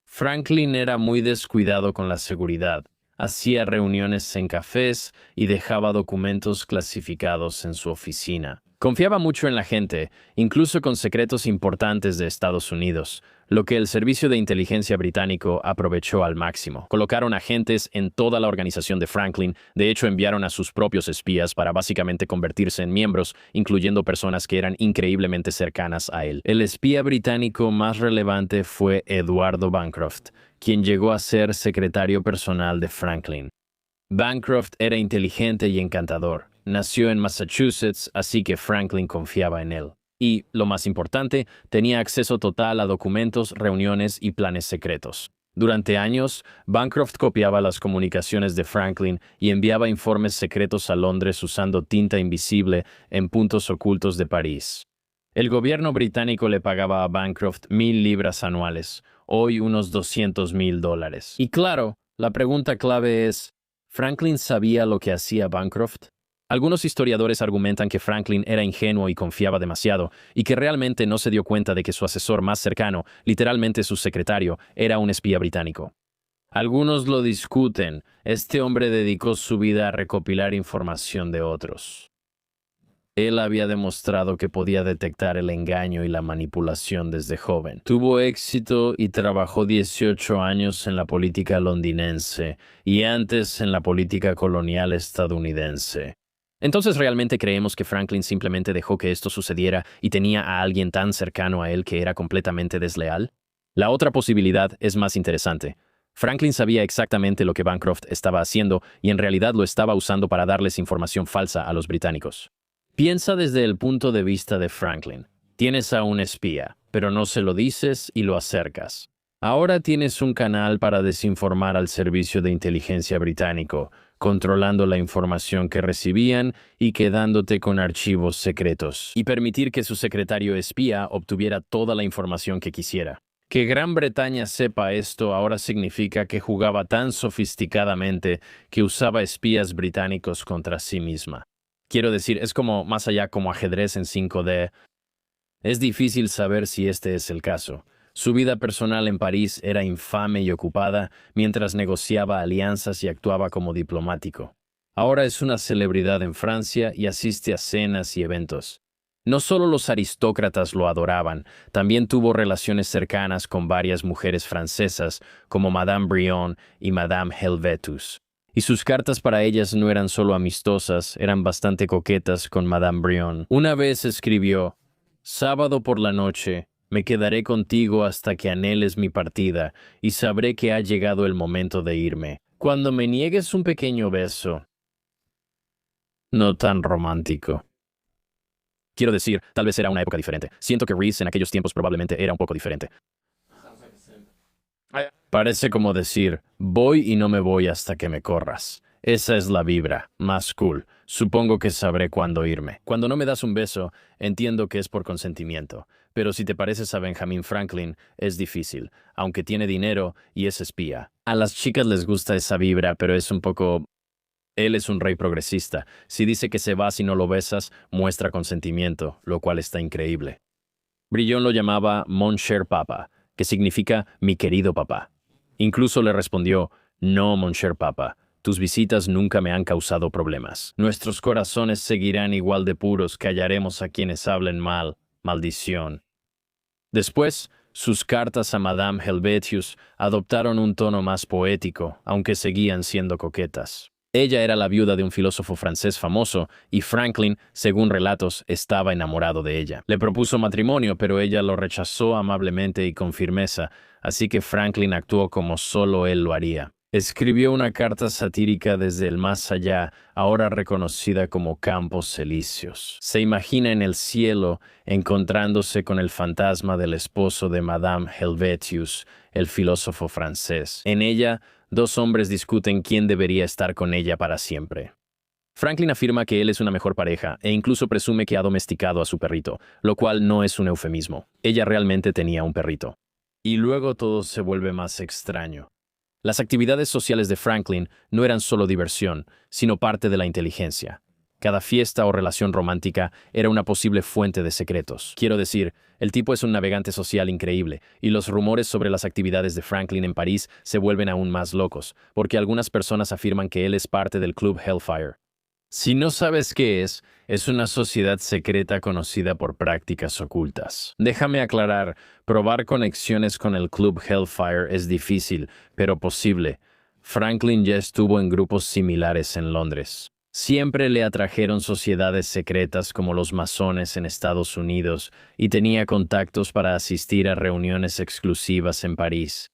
Franklin era muy descuidado con la seguridad. Hacía reuniones en cafés y dejaba documentos clasificados en su oficina. Confiaba mucho en la gente, incluso con secretos importantes de Estados Unidos, lo que el Servicio de Inteligencia británico aprovechó al máximo. Colocaron agentes en toda la organización de Franklin, de hecho enviaron a sus propios espías para básicamente convertirse en miembros, incluyendo personas que eran increíblemente cercanas a él. El espía británico más relevante fue Eduardo Bancroft, quien llegó a ser secretario personal de Franklin. Bancroft era inteligente y encantador. Nació en Massachusetts, así que Franklin confiaba en él. Y, lo más importante, tenía acceso total a documentos, reuniones y planes secretos. Durante años, Bancroft copiaba las comunicaciones de Franklin y enviaba informes secretos a Londres usando tinta invisible en puntos ocultos de París. El gobierno británico le pagaba a Bancroft 1,000 libras anuales, hoy unos $200,000. Y claro, la pregunta clave es, ¿Franklin sabía lo que hacía Bancroft? Algunos historiadores argumentan que Franklin era ingenuo y confiaba demasiado, y que realmente no se dio cuenta de que su asesor más cercano, literalmente su secretario, era un espía británico. Algunos lo discuten. Este hombre dedicó su vida a recopilar información de otros. Él había demostrado que podía detectar el engaño y la manipulación desde joven. Tuvo éxito y trabajó 18 años en la política londinense y antes en la política colonial estadounidense. Entonces, ¿realmente creemos que Franklin simplemente dejó que esto sucediera y tenía a alguien tan cercano a él que era completamente desleal? La otra posibilidad es más interesante. Franklin sabía exactamente lo que Bancroft estaba haciendo y en realidad lo estaba usando para darles información falsa a los británicos. Piensa desde el punto de vista de Franklin. Tienes a un espía, pero no se lo dices y lo acercas. Ahora tienes un canal para desinformar al servicio de inteligencia británico, controlando la información que recibían y quedándote con archivos secretos, y permitir que su secretario espía obtuviera toda la información que quisiera. Que Gran Bretaña sepa esto ahora significa que jugaba tan sofisticadamente que usaba espías británicos contra sí misma. Quiero decir, es como más allá como ajedrez en 5D. Es difícil saber si este es el caso. Su vida personal en París era infame y ocupada mientras negociaba alianzas y actuaba como diplomático. Ahora es una celebridad en Francia y asiste a cenas y eventos. No solo los aristócratas lo adoraban, también tuvo relaciones cercanas con varias mujeres francesas como Madame Brion y Madame Helvétius. Y sus cartas para ellas no eran solo amistosas, eran bastante coquetas con Madame Brion. Una vez escribió: «Sábado por la noche, me quedaré contigo hasta que anheles mi partida y sabré que ha llegado el momento de irme. Cuando me niegues un pequeño beso». No tan romántico. Quiero decir, tal vez era una época diferente. Siento que Reese en aquellos tiempos probablemente era un poco diferente. Parece como decir, voy y no me voy hasta que me corras. Esa es la vibra, más cool. Supongo que sabré cuándo irme. Cuando no me das un beso, entiendo que es por consentimiento. Pero si te pareces a Benjamin Franklin, es difícil, aunque tiene dinero y es espía. A las chicas les gusta esa vibra, pero es un poco... Él es un rey progresista. Si dice que se va si no lo besas, muestra consentimiento, lo cual está increíble. Brion lo llamaba Mon cher papa, que significa mi querido papá. Incluso le respondió, no, mon cher papa, tus visitas nunca me han causado problemas. Nuestros corazones seguirán igual de puros, callaremos a quienes hablen mal. Maldición. Después, sus cartas a Madame Helvétius adoptaron un tono más poético, aunque seguían siendo coquetas. Ella era la viuda de un filósofo francés famoso, y Franklin, según relatos, estaba enamorado de ella. Le propuso matrimonio, pero ella lo rechazó amablemente y con firmeza, así que Franklin actuó como solo él lo haría. Escribió una carta satírica desde el más allá, ahora reconocida como Campos Elíseos. Se imagina en el cielo, encontrándose con el fantasma del esposo de Madame Helvétius, el filósofo francés. En ella, dos hombres discuten quién debería estar con ella para siempre. Franklin afirma que él es una mejor pareja e incluso presume que ha domesticado a su perrito, lo cual no es un eufemismo. Ella realmente tenía un perrito. Y luego todo se vuelve más extraño. Las actividades sociales de Franklin no eran solo diversión, sino parte de la inteligencia. Cada fiesta o relación romántica era una posible fuente de secretos. Quiero decir, el tipo es un navegante social increíble, y los rumores sobre las actividades de Franklin en París se vuelven aún más locos, porque algunas personas afirman que él es parte del Club Hellfire. Si no sabes qué es una sociedad secreta conocida por prácticas ocultas. Déjame aclarar, probar conexiones con el Club Hellfire es difícil, pero posible. Franklin ya estuvo en grupos similares en Londres. Siempre le atrajeron sociedades secretas como los masones en Estados Unidos y tenía contactos para asistir a reuniones exclusivas en París.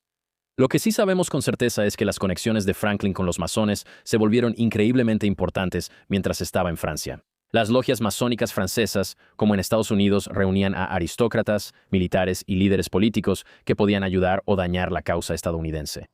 Lo que sí sabemos con certeza es que las conexiones de Franklin con los masones se volvieron increíblemente importantes mientras estaba en Francia. Las logias masónicas francesas, como en Estados Unidos, reunían a aristócratas, militares y líderes políticos que podían ayudar o dañar la causa estadounidense.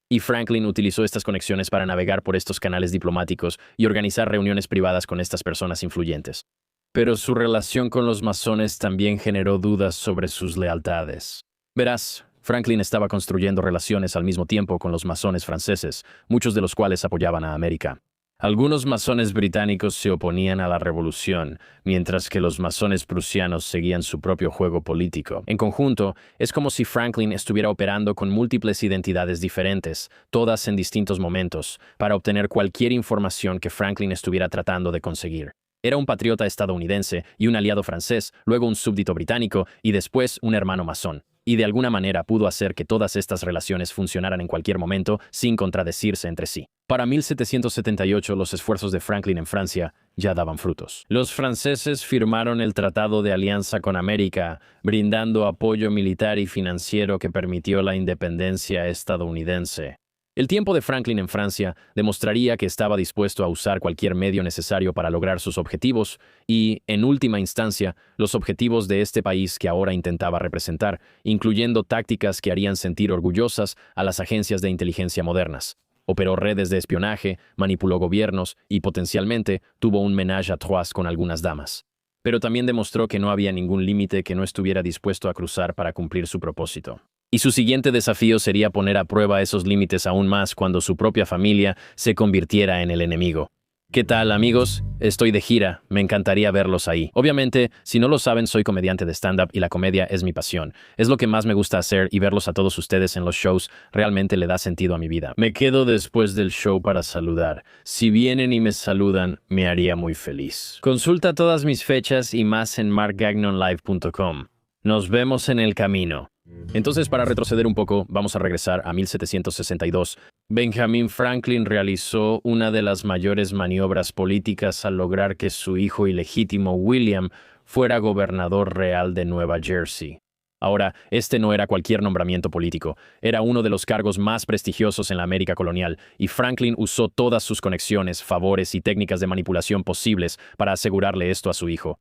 Y Franklin utilizó estas conexiones para navegar por estos canales diplomáticos y organizar reuniones privadas con estas personas influyentes. Pero su relación con los masones también generó dudas sobre sus lealtades. Verás, Franklin estaba construyendo relaciones al mismo tiempo con los masones franceses, muchos de los cuales apoyaban a América. Algunos masones británicos se oponían a la revolución, mientras que los masones prusianos seguían su propio juego político. En conjunto, es como si Franklin estuviera operando con múltiples identidades diferentes, todas en distintos momentos, para obtener cualquier información que Franklin estuviera tratando de conseguir. Era un patriota estadounidense y un aliado francés, luego un súbdito británico y después un hermano masón. Y de alguna manera pudo hacer que todas estas relaciones funcionaran en cualquier momento sin contradecirse entre sí. Para 1778, los esfuerzos de Franklin en Francia ya daban frutos. Los franceses firmaron el Tratado de Alianza con América, brindando apoyo militar y financiero que permitió la independencia estadounidense. El tiempo de Franklin en Francia demostraría que estaba dispuesto a usar cualquier medio necesario para lograr sus objetivos y, en última instancia, los objetivos de este país que ahora intentaba representar, incluyendo tácticas que harían sentir orgullosas a las agencias de inteligencia modernas. Operó redes de espionaje, manipuló gobiernos y, potencialmente, tuvo un ménage à trois con algunas damas. Pero también demostró que no había ningún límite que no estuviera dispuesto a cruzar para cumplir su propósito. Y su siguiente desafío sería poner a prueba esos límites aún más cuando su propia familia se convirtiera en el enemigo. ¿Qué tal, amigos? Estoy de gira, me encantaría verlos ahí. Obviamente, si no lo saben, soy comediante de stand-up y la comedia es mi pasión. Es lo que más me gusta hacer y verlos a todos ustedes en los shows realmente le da sentido a mi vida. Me quedo después del show para saludar. Si vienen y me saludan, me haría muy feliz. Consulta todas mis fechas y más en markgagnonlive.com. Nos vemos en el camino. Entonces, para retroceder un poco, vamos a regresar a 1762. Benjamin Franklin realizó una de las mayores maniobras políticas al lograr que su hijo ilegítimo William fuera gobernador real de Nueva Jersey. Ahora, este no era cualquier nombramiento político, era uno de los cargos más prestigiosos en la América colonial, y Franklin usó todas sus conexiones, favores y técnicas de manipulación posibles para asegurarle esto a su hijo.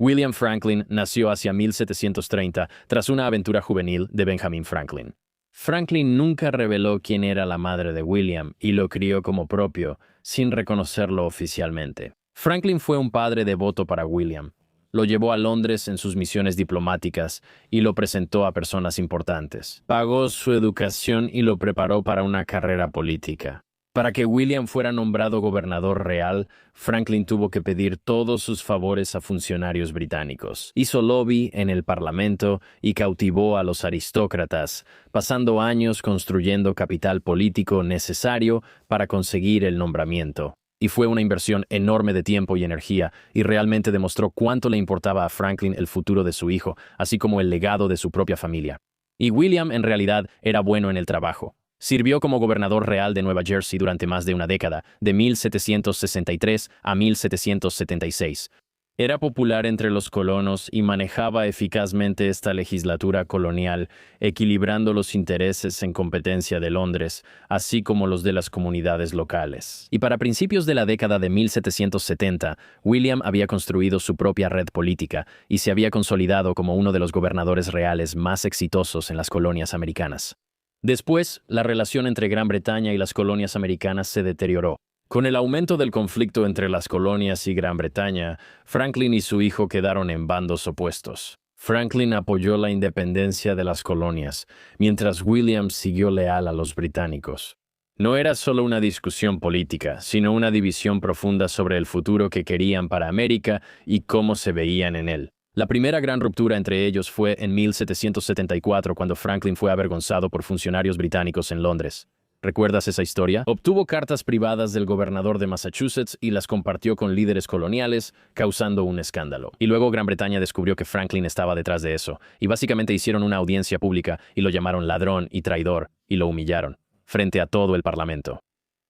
William Franklin nació hacia 1730 tras una aventura juvenil de Benjamin Franklin. Franklin nunca reveló quién era la madre de William y lo crió como propio, sin reconocerlo oficialmente. Franklin fue un padre devoto para William. Lo llevó a Londres en sus misiones diplomáticas y lo presentó a personas importantes. Pagó su educación y lo preparó para una carrera política. Para que William fuera nombrado gobernador real, Franklin tuvo que pedir todos sus favores a funcionarios británicos. Hizo lobby en el Parlamento y cautivó a los aristócratas, pasando años construyendo capital político necesario para conseguir el nombramiento. Y fue una inversión enorme de tiempo y energía, y realmente demostró cuánto le importaba a Franklin el futuro de su hijo, así como el legado de su propia familia. Y William, en realidad, era bueno en el trabajo. Sirvió como gobernador real de Nueva Jersey durante más de una década, de 1763 a 1776. Era popular entre los colonos y manejaba eficazmente esta legislatura colonial, equilibrando los intereses en competencia de Londres, así como los de las comunidades locales. Y para principios de la década de 1770, William había construido su propia red política y se había consolidado como uno de los gobernadores reales más exitosos en las colonias americanas. Después, la relación entre Gran Bretaña y las colonias americanas se deterioró. Con el aumento del conflicto entre las colonias y Gran Bretaña, Franklin y su hijo quedaron en bandos opuestos. Franklin apoyó la independencia de las colonias, mientras William siguió leal a los británicos. No era solo una discusión política, sino una división profunda sobre el futuro que querían para América y cómo se veían en él. La primera gran ruptura entre ellos fue en 1774, cuando Franklin fue avergonzado por funcionarios británicos en Londres. ¿Recuerdas esa historia? Obtuvo cartas privadas del gobernador de Massachusetts y las compartió con líderes coloniales, causando un escándalo. Y luego Gran Bretaña descubrió que Franklin estaba detrás de eso, y básicamente hicieron una audiencia pública y lo llamaron ladrón y traidor, y lo humillaron, frente a todo el parlamento.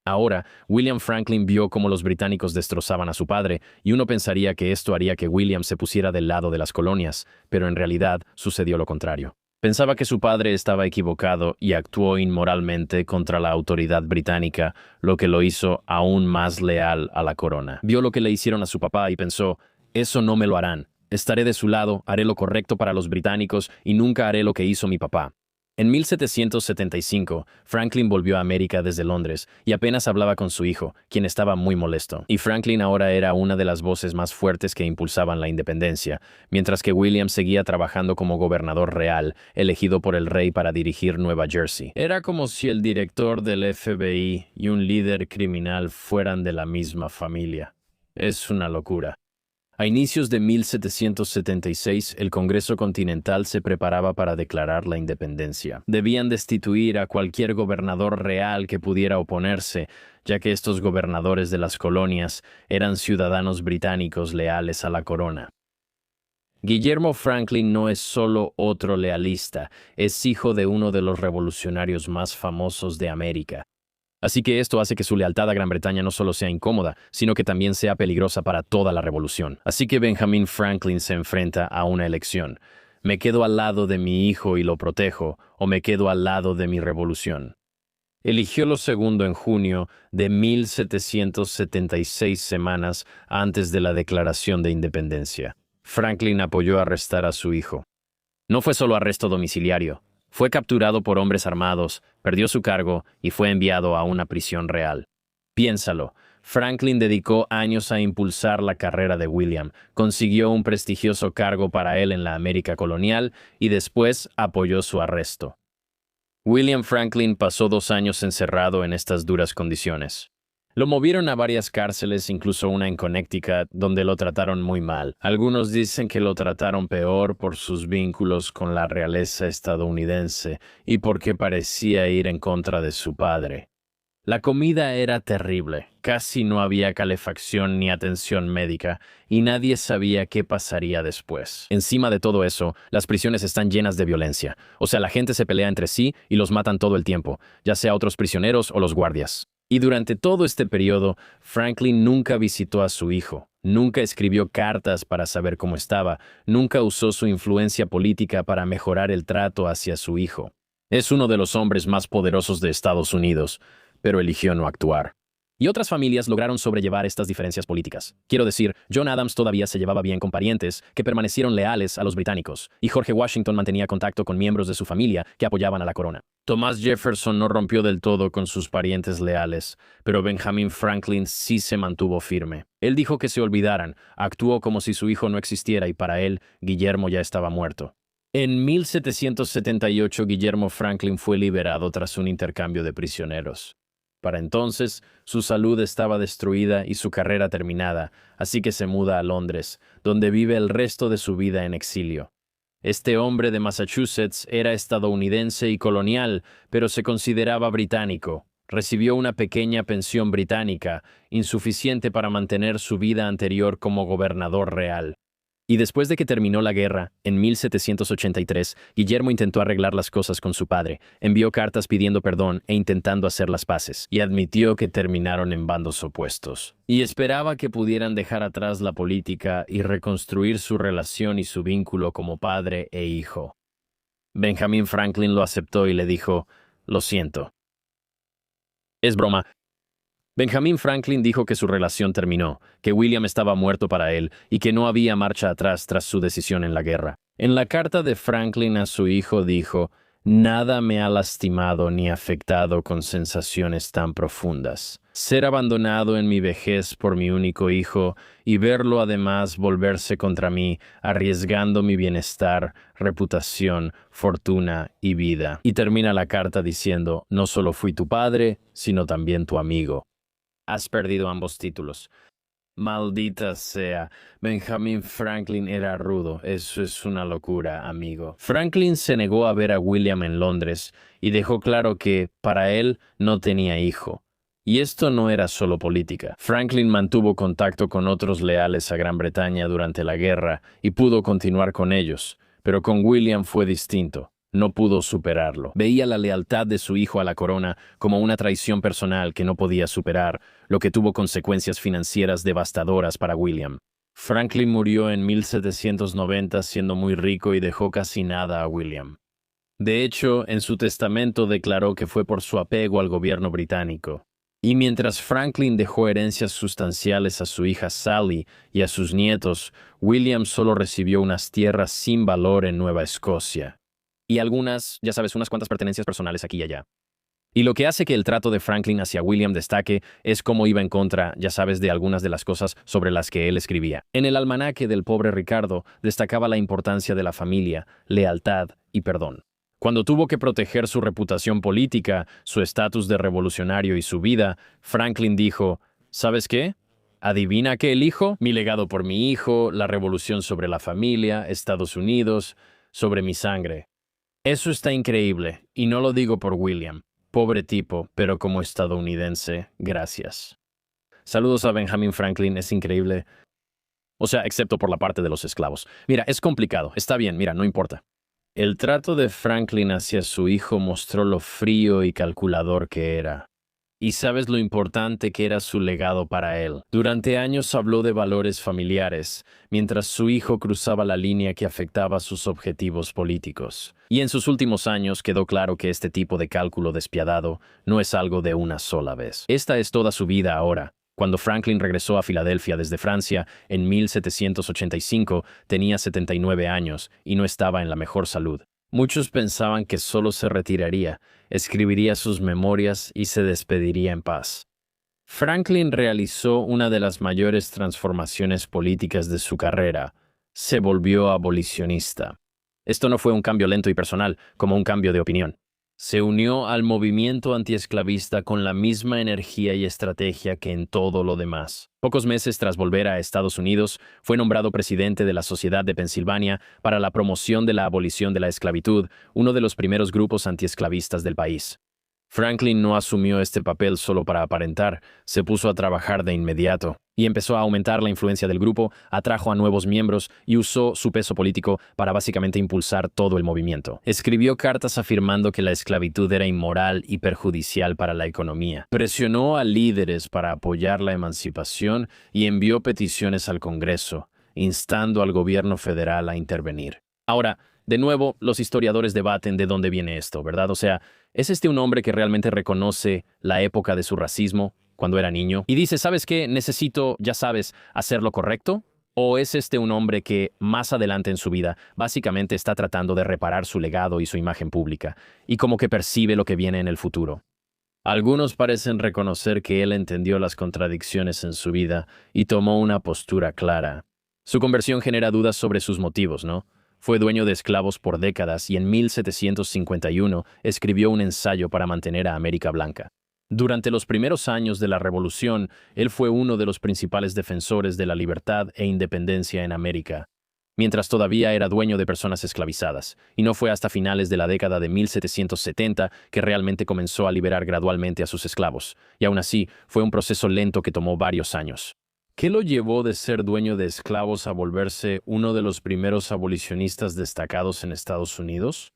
Ahora, William Franklin vio cómo los británicos destrozaban a su padre, y uno pensaría que esto haría que William se pusiera del lado de las colonias, pero en realidad sucedió lo contrario. Pensaba que su padre estaba equivocado y actuó inmoralmente contra la autoridad británica, lo que lo hizo aún más leal a la corona. Vio lo que le hicieron a su papá y pensó, eso no me lo harán. Estaré de su lado, haré lo correcto para los británicos y nunca haré lo que hizo mi papá. En 1775, Franklin volvió a América desde Londres y apenas hablaba con su hijo, quien estaba muy molesto. Y Franklin ahora era una de las voces más fuertes que impulsaban la independencia, mientras que William seguía trabajando como gobernador real, elegido por el rey para dirigir Nueva Jersey. Era como si el director del FBI y un líder criminal fueran de la misma familia. Es una locura. A inicios de 1776, el Congreso Continental se preparaba para declarar la independencia. Debían destituir a cualquier gobernador real que pudiera oponerse, ya que estos gobernadores de las colonias eran ciudadanos británicos leales a la corona. Guillermo Franklin no es solo otro lealista, es hijo de uno de los revolucionarios más famosos de América. Así que esto hace que su lealtad a Gran Bretaña no solo sea incómoda, sino que también sea peligrosa para toda la revolución. Así que Benjamin Franklin se enfrenta a una elección. ¿Me quedo al lado de mi hijo y lo protejo, o me quedo al lado de mi revolución? Eligió lo segundo en junio de 1776, semanas antes de la Declaración de Independencia. Franklin apoyó arrestar a su hijo. No fue solo arresto domiciliario. Fue capturado por hombres armados, perdió su cargo y fue enviado a una prisión real. Piénsalo, Franklin dedicó años a impulsar la carrera de William, consiguió un prestigioso cargo para él en la América colonial y después apoyó su arresto. William Franklin pasó 2 años encerrado en estas duras condiciones. Lo movieron a varias cárceles, incluso una en Connecticut, donde lo trataron muy mal. Algunos dicen que lo trataron peor por sus vínculos con la realeza estadounidense y porque parecía ir en contra de su padre. La comida era terrible, casi no había calefacción ni atención médica, y nadie sabía qué pasaría después. Encima de todo eso, las prisiones están llenas de violencia. O sea, la gente se pelea entre sí y los matan todo el tiempo, ya sea otros prisioneros o los guardias. Y durante todo este periodo, Franklin nunca visitó a su hijo, nunca escribió cartas para saber cómo estaba, nunca usó su influencia política para mejorar el trato hacia su hijo. Es uno de los hombres más poderosos de Estados Unidos, pero eligió no actuar. Y otras familias lograron sobrellevar estas diferencias políticas. Quiero decir, John Adams todavía se llevaba bien con parientes que permanecieron leales a los británicos, y George Washington mantenía contacto con miembros de su familia que apoyaban a la corona. Thomas Jefferson no rompió del todo con sus parientes leales, pero Benjamin Franklin sí se mantuvo firme. Él dijo que se olvidaran, actuó como si su hijo no existiera y para él, Guillermo ya estaba muerto. En 1778, Guillermo Franklin fue liberado tras un intercambio de prisioneros. Para entonces, su salud estaba destruida y su carrera terminada, así que se muda a Londres, donde vive el resto de su vida en exilio. Este hombre de Massachusetts era estadounidense y colonial, pero se consideraba británico. Recibió una pequeña pensión británica, insuficiente para mantener su vida anterior como gobernador real. Y después de que terminó la guerra, en 1783, Guillermo intentó arreglar las cosas con su padre, envió cartas pidiendo perdón e intentando hacer las paces, y admitió que terminaron en bandos opuestos. Y esperaba que pudieran dejar atrás la política y reconstruir su relación y su vínculo como padre e hijo. Benjamin Franklin lo aceptó y le dijo, «Lo siento». Es broma. Benjamin Franklin dijo que su relación terminó, que William estaba muerto para él y que no había marcha atrás tras su decisión en la guerra. En la carta de Franklin a su hijo dijo, «Nada me ha lastimado ni afectado con sensaciones tan profundas. Ser abandonado en mi vejez por mi único hijo y verlo además volverse contra mí, arriesgando mi bienestar, reputación, fortuna y vida». Y termina la carta diciendo, «No solo fui tu padre, sino también tu amigo». Has perdido ambos títulos. Maldita sea, Benjamin Franklin era rudo. Eso es una locura, amigo. Franklin se negó a ver a William en Londres y dejó claro que, para él, no tenía hijo. Y esto no era solo política. Franklin mantuvo contacto con otros leales a Gran Bretaña durante la guerra y pudo continuar con ellos, pero con William fue distinto. No pudo superarlo. Veía la lealtad de su hijo a la corona como una traición personal que no podía superar, lo que tuvo consecuencias financieras devastadoras para William. Franklin murió en 1790 siendo muy rico y dejó casi nada a William. De hecho, en su testamento declaró que fue por su apego al gobierno británico. Y mientras Franklin dejó herencias sustanciales a su hija Sally y a sus nietos, William solo recibió unas tierras sin valor en Nueva Escocia. y algunas, ya sabes, unas cuantas pertenencias personales aquí y allá. Y lo que hace que el trato de Franklin hacia William destaque es cómo iba en contra, ya sabes, de algunas de las cosas sobre las que él escribía. En el almanaque del pobre Ricardo destacaba la importancia de la familia, lealtad y perdón. Cuando tuvo que proteger su reputación política, su estatus de revolucionario y su vida, Franklin dijo, ¿sabes qué? ¿Adivina qué elijo? Mi legado por mi hijo, la revolución sobre la familia, Estados Unidos, sobre mi sangre. Eso está increíble, y no lo digo por William. Pobre tipo, pero como estadounidense, gracias. Saludos a Benjamin Franklin, es increíble. O sea, excepto por la parte de los esclavos. Mira, es complicado, está bien, mira, no importa. El trato de Franklin hacia su hijo mostró lo frío y calculador que era. Y sabes lo importante que era su legado para él. Durante años habló de valores familiares, mientras su hijo cruzaba la línea que afectaba sus objetivos políticos. Y en sus últimos años quedó claro que este tipo de cálculo despiadado no es algo de una sola vez. Esta es toda su vida ahora. Cuando Franklin regresó a Filadelfia desde Francia en 1785, tenía 79 años y no estaba en la mejor salud. Muchos pensaban que solo se retiraría, escribiría sus memorias y se despediría en paz. Franklin realizó una de las mayores transformaciones políticas de su carrera. Se volvió abolicionista. Esto no fue un cambio lento y personal, como un cambio de opinión. Se unió al movimiento antiesclavista con la misma energía y estrategia que en todo lo demás. Pocos meses tras volver a Estados Unidos, fue nombrado presidente de la Sociedad de Pensilvania para la promoción de la abolición de la esclavitud, uno de los primeros grupos antiesclavistas del país. Franklin no asumió este papel solo para aparentar, se puso a trabajar de inmediato y empezó a aumentar la influencia del grupo, atrajo a nuevos miembros y usó su peso político para básicamente impulsar todo el movimiento. Escribió cartas afirmando que la esclavitud era inmoral y perjudicial para la economía. Presionó a líderes para apoyar la emancipación y envió peticiones al Congreso, instando al gobierno federal a intervenir. Ahora, de nuevo, los historiadores debaten de dónde viene esto, ¿verdad? O sea, ¿es este un hombre que realmente reconoce la época de su racismo cuando era niño y dice, ¿sabes qué? Necesito, ya sabes, hacer lo correcto? ¿O es este un hombre que más adelante en su vida básicamente está tratando de reparar su legado y su imagen pública y como que percibe lo que viene en el futuro? Algunos parecen reconocer que él entendió las contradicciones en su vida y tomó una postura clara. Su conversión genera dudas sobre sus motivos, ¿no? Fue dueño de esclavos por décadas y en 1751 escribió un ensayo para mantener a América blanca. Durante los primeros años de la Revolución, él fue uno de los principales defensores de la libertad e independencia en América, mientras todavía era dueño de personas esclavizadas, y no fue hasta finales de la década de 1770 que realmente comenzó a liberar gradualmente a sus esclavos, y aún así fue un proceso lento que tomó varios años. ¿Qué lo llevó de ser dueño de esclavos a volverse uno de los primeros abolicionistas destacados en Estados Unidos?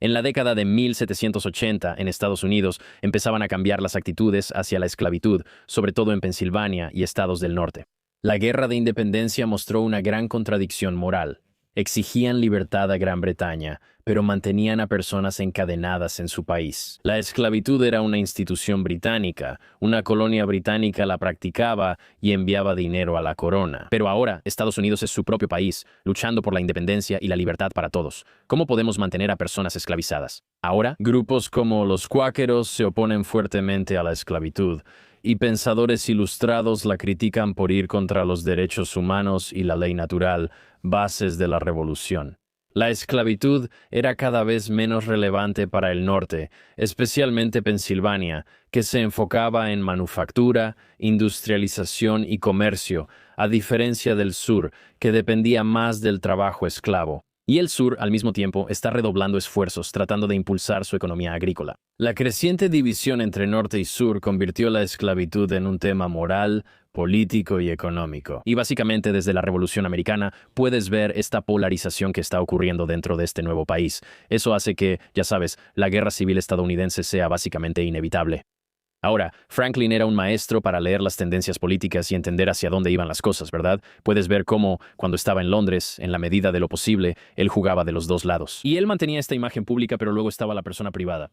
En la década de 1780, en Estados Unidos, empezaban a cambiar las actitudes hacia la esclavitud, sobre todo en Pensilvania y estados del norte. La Guerra de Independencia mostró una gran contradicción moral. Exigían libertad a Gran Bretaña, pero mantenían a personas encadenadas en su país. La esclavitud era una institución británica, una colonia británica la practicaba y enviaba dinero a la corona. Pero ahora, Estados Unidos es su propio país, luchando por la independencia y la libertad para todos. ¿Cómo podemos mantener a personas esclavizadas? Ahora, grupos como los cuáqueros se oponen fuertemente a la esclavitud, y pensadores ilustrados la critican por ir contra los derechos humanos y la ley natural, bases de la revolución. La esclavitud era cada vez menos relevante para el norte, especialmente Pensilvania, que se enfocaba en manufactura, industrialización y comercio, a diferencia del sur, que dependía más del trabajo esclavo. Y el sur, al mismo tiempo, está redoblando esfuerzos tratando de impulsar su economía agrícola. La creciente división entre norte y sur convirtió la esclavitud en un tema moral, político y económico. Y básicamente desde la Revolución Americana puedes ver esta polarización que está ocurriendo dentro de este nuevo país. Eso hace que, ya sabes, la guerra civil estadounidense sea básicamente inevitable. Ahora, Franklin era un maestro para leer las tendencias políticas y entender hacia dónde iban las cosas, ¿verdad? Puedes ver cómo, cuando estaba en Londres, en la medida de lo posible, él jugaba de los dos lados. Y él mantenía esta imagen pública, pero luego estaba la persona privada.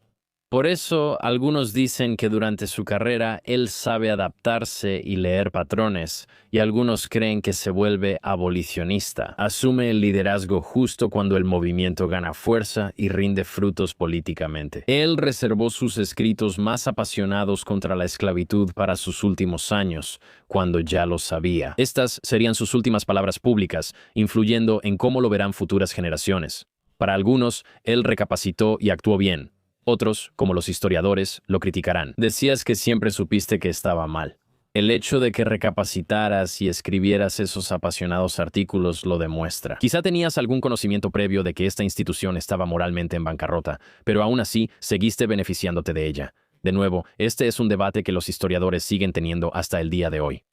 Por eso, algunos dicen que durante su carrera él sabe adaptarse y leer patrones, y algunos creen que se vuelve abolicionista. Asume el liderazgo justo cuando el movimiento gana fuerza y rinde frutos políticamente. Él reservó sus escritos más apasionados contra la esclavitud para sus últimos años, cuando ya lo sabía. Estas serían sus últimas palabras públicas, influyendo en cómo lo verán futuras generaciones. Para algunos, él recapacitó y actuó bien. Otros, como los historiadores, lo criticarán. Decías que siempre supiste que estaba mal. El hecho de que recapacitaras y escribieras esos apasionados artículos lo demuestra. Quizá tenías algún conocimiento previo de que esta institución estaba moralmente en bancarrota, pero aún así seguiste beneficiándote de ella. De nuevo, este es un debate que los historiadores siguen teniendo hasta el día de hoy.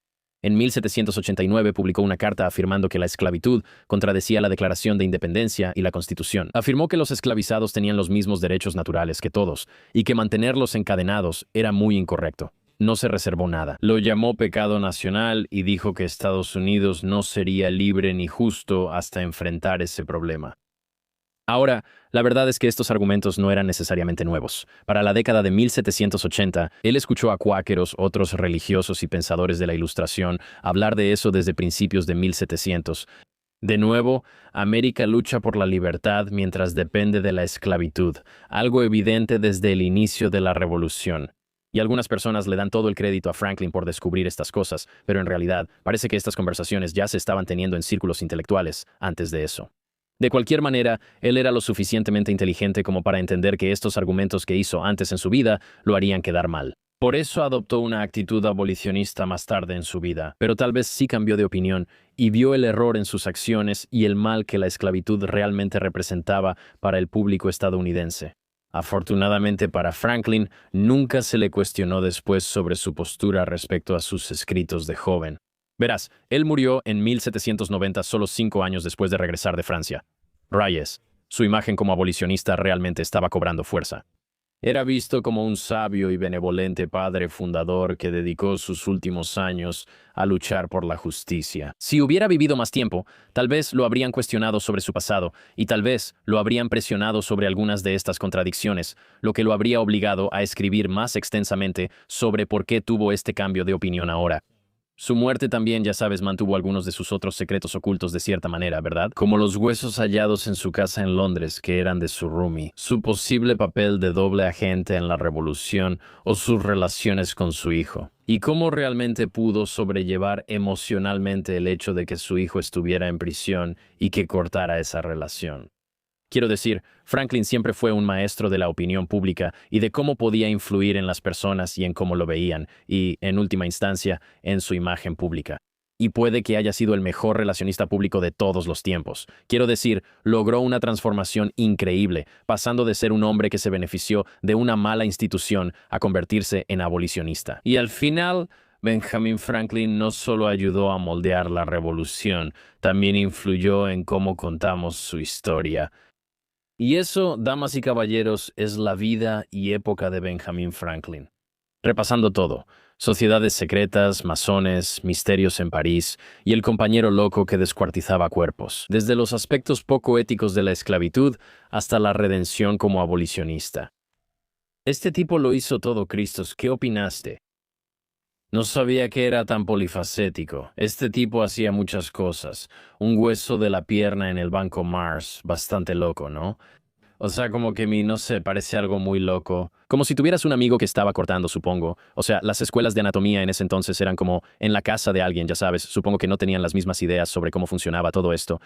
En 1789 publicó una carta afirmando que la esclavitud contradecía la Declaración de Independencia y la Constitución. Afirmó que los esclavizados tenían los mismos derechos naturales que todos y que mantenerlos encadenados era muy incorrecto. No se reservó nada. Lo llamó pecado nacional y dijo que Estados Unidos no sería libre ni justo hasta enfrentar ese problema. Ahora, la verdad es que estos argumentos no eran necesariamente nuevos. Para la década de 1780, él escuchó a cuáqueros, otros religiosos y pensadores de la Ilustración hablar de eso desde principios de 1700. De nuevo, América lucha por la libertad mientras depende de la esclavitud, algo evidente desde el inicio de la Revolución. Y algunas personas le dan todo el crédito a Franklin por descubrir estas cosas, pero en realidad parece que estas conversaciones ya se estaban teniendo en círculos intelectuales antes de eso. De cualquier manera, él era lo suficientemente inteligente como para entender que estos argumentos que hizo antes en su vida lo harían quedar mal. Por eso adoptó una actitud abolicionista más tarde en su vida, pero tal vez sí cambió de opinión y vio el error en sus acciones y el mal que la esclavitud realmente representaba para el público estadounidense. Afortunadamente para Franklin, nunca se le cuestionó después sobre su postura respecto a sus escritos de joven. Verás, él murió en 1790, solo 5 años después de regresar de Francia. Reyes, su imagen como abolicionista realmente estaba cobrando fuerza. Era visto como un sabio y benevolente padre fundador que dedicó sus últimos años a luchar por la justicia. Si hubiera vivido más tiempo, tal vez lo habrían cuestionado sobre su pasado y tal vez lo habrían presionado sobre algunas de estas contradicciones, lo que lo habría obligado a escribir más extensamente sobre por qué tuvo este cambio de opinión ahora. Su muerte también, ya sabes, mantuvo algunos de sus otros secretos ocultos de cierta manera, ¿verdad? Como los huesos hallados en su casa en Londres, que eran de su roomie, su posible papel de doble agente en la revolución o sus relaciones con su hijo. Y cómo realmente pudo sobrellevar emocionalmente el hecho de que su hijo estuviera en prisión y que cortara esa relación. Quiero decir, Franklin siempre fue un maestro de la opinión pública y de cómo podía influir en las personas y en cómo lo veían, y, en última instancia, en su imagen pública. Y puede que haya sido el mejor relacionista público de todos los tiempos. Quiero decir, logró una transformación increíble, pasando de ser un hombre que se benefició de una mala institución a convertirse en abolicionista. Y al final, Benjamin Franklin no solo ayudó a moldear la revolución, también influyó en cómo contamos su historia. Y eso, damas y caballeros, es la vida y época de Benjamin Franklin. Repasando todo, sociedades secretas, masones, misterios en París y el compañero loco que descuartizaba cuerpos, desde los aspectos poco éticos de la esclavitud hasta la redención como abolicionista. Este tipo lo hizo todo, Cristos. ¿Qué opinaste? No sabía que era tan polifacético. Este tipo hacía muchas cosas. Un hueso de la pierna en el Banco Mars, bastante loco, ¿no? O sea, como que no sé, parece algo muy loco. Como si tuvieras un amigo que estaba cortando, supongo. O sea, las escuelas de anatomía en ese entonces eran como en la casa de alguien, ya sabes. Supongo que no tenían las mismas ideas sobre cómo funcionaba todo esto.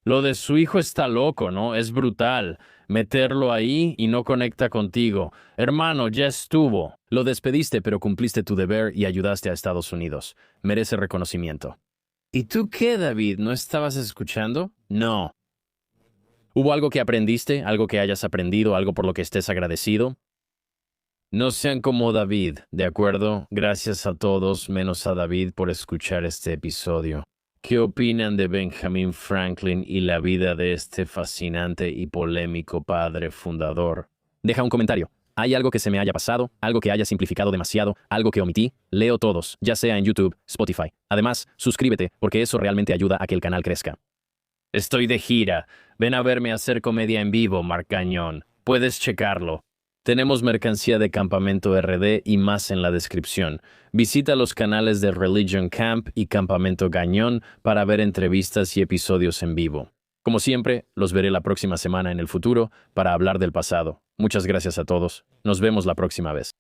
Lo de su hijo está loco, ¿no? Es brutal. Meterlo ahí y no conecta contigo. Hermano, ya estuvo. Lo despediste, pero cumpliste tu deber y ayudaste a Estados Unidos. Merece reconocimiento. ¿Y tú qué, David? ¿No estabas escuchando? No. ¿Hubo algo que aprendiste? ¿Algo que hayas aprendido? ¿Algo por lo que estés agradecido? No sean como David, ¿de acuerdo? Gracias a todos, menos a David, por escuchar este episodio. ¿Qué opinan de Benjamin Franklin y la vida de este fascinante y polémico padre fundador? Deja un comentario. ¿Hay algo que se me haya pasado? ¿Algo que haya simplificado demasiado? ¿Algo que omití? Leo todos, ya sea en YouTube, Spotify. Además, suscríbete, porque eso realmente ayuda a que el canal crezca. Estoy de gira. Ven a verme hacer comedia en vivo, Mark Cañón. Puedes checarlo. Tenemos mercancía de Campamento RD y más en la descripción. Visita los canales de Religion Camp y Campamento Gañón para ver entrevistas y episodios en vivo. Como siempre, los veré la próxima semana en el futuro para hablar del pasado. Muchas gracias a todos. Nos vemos la próxima vez.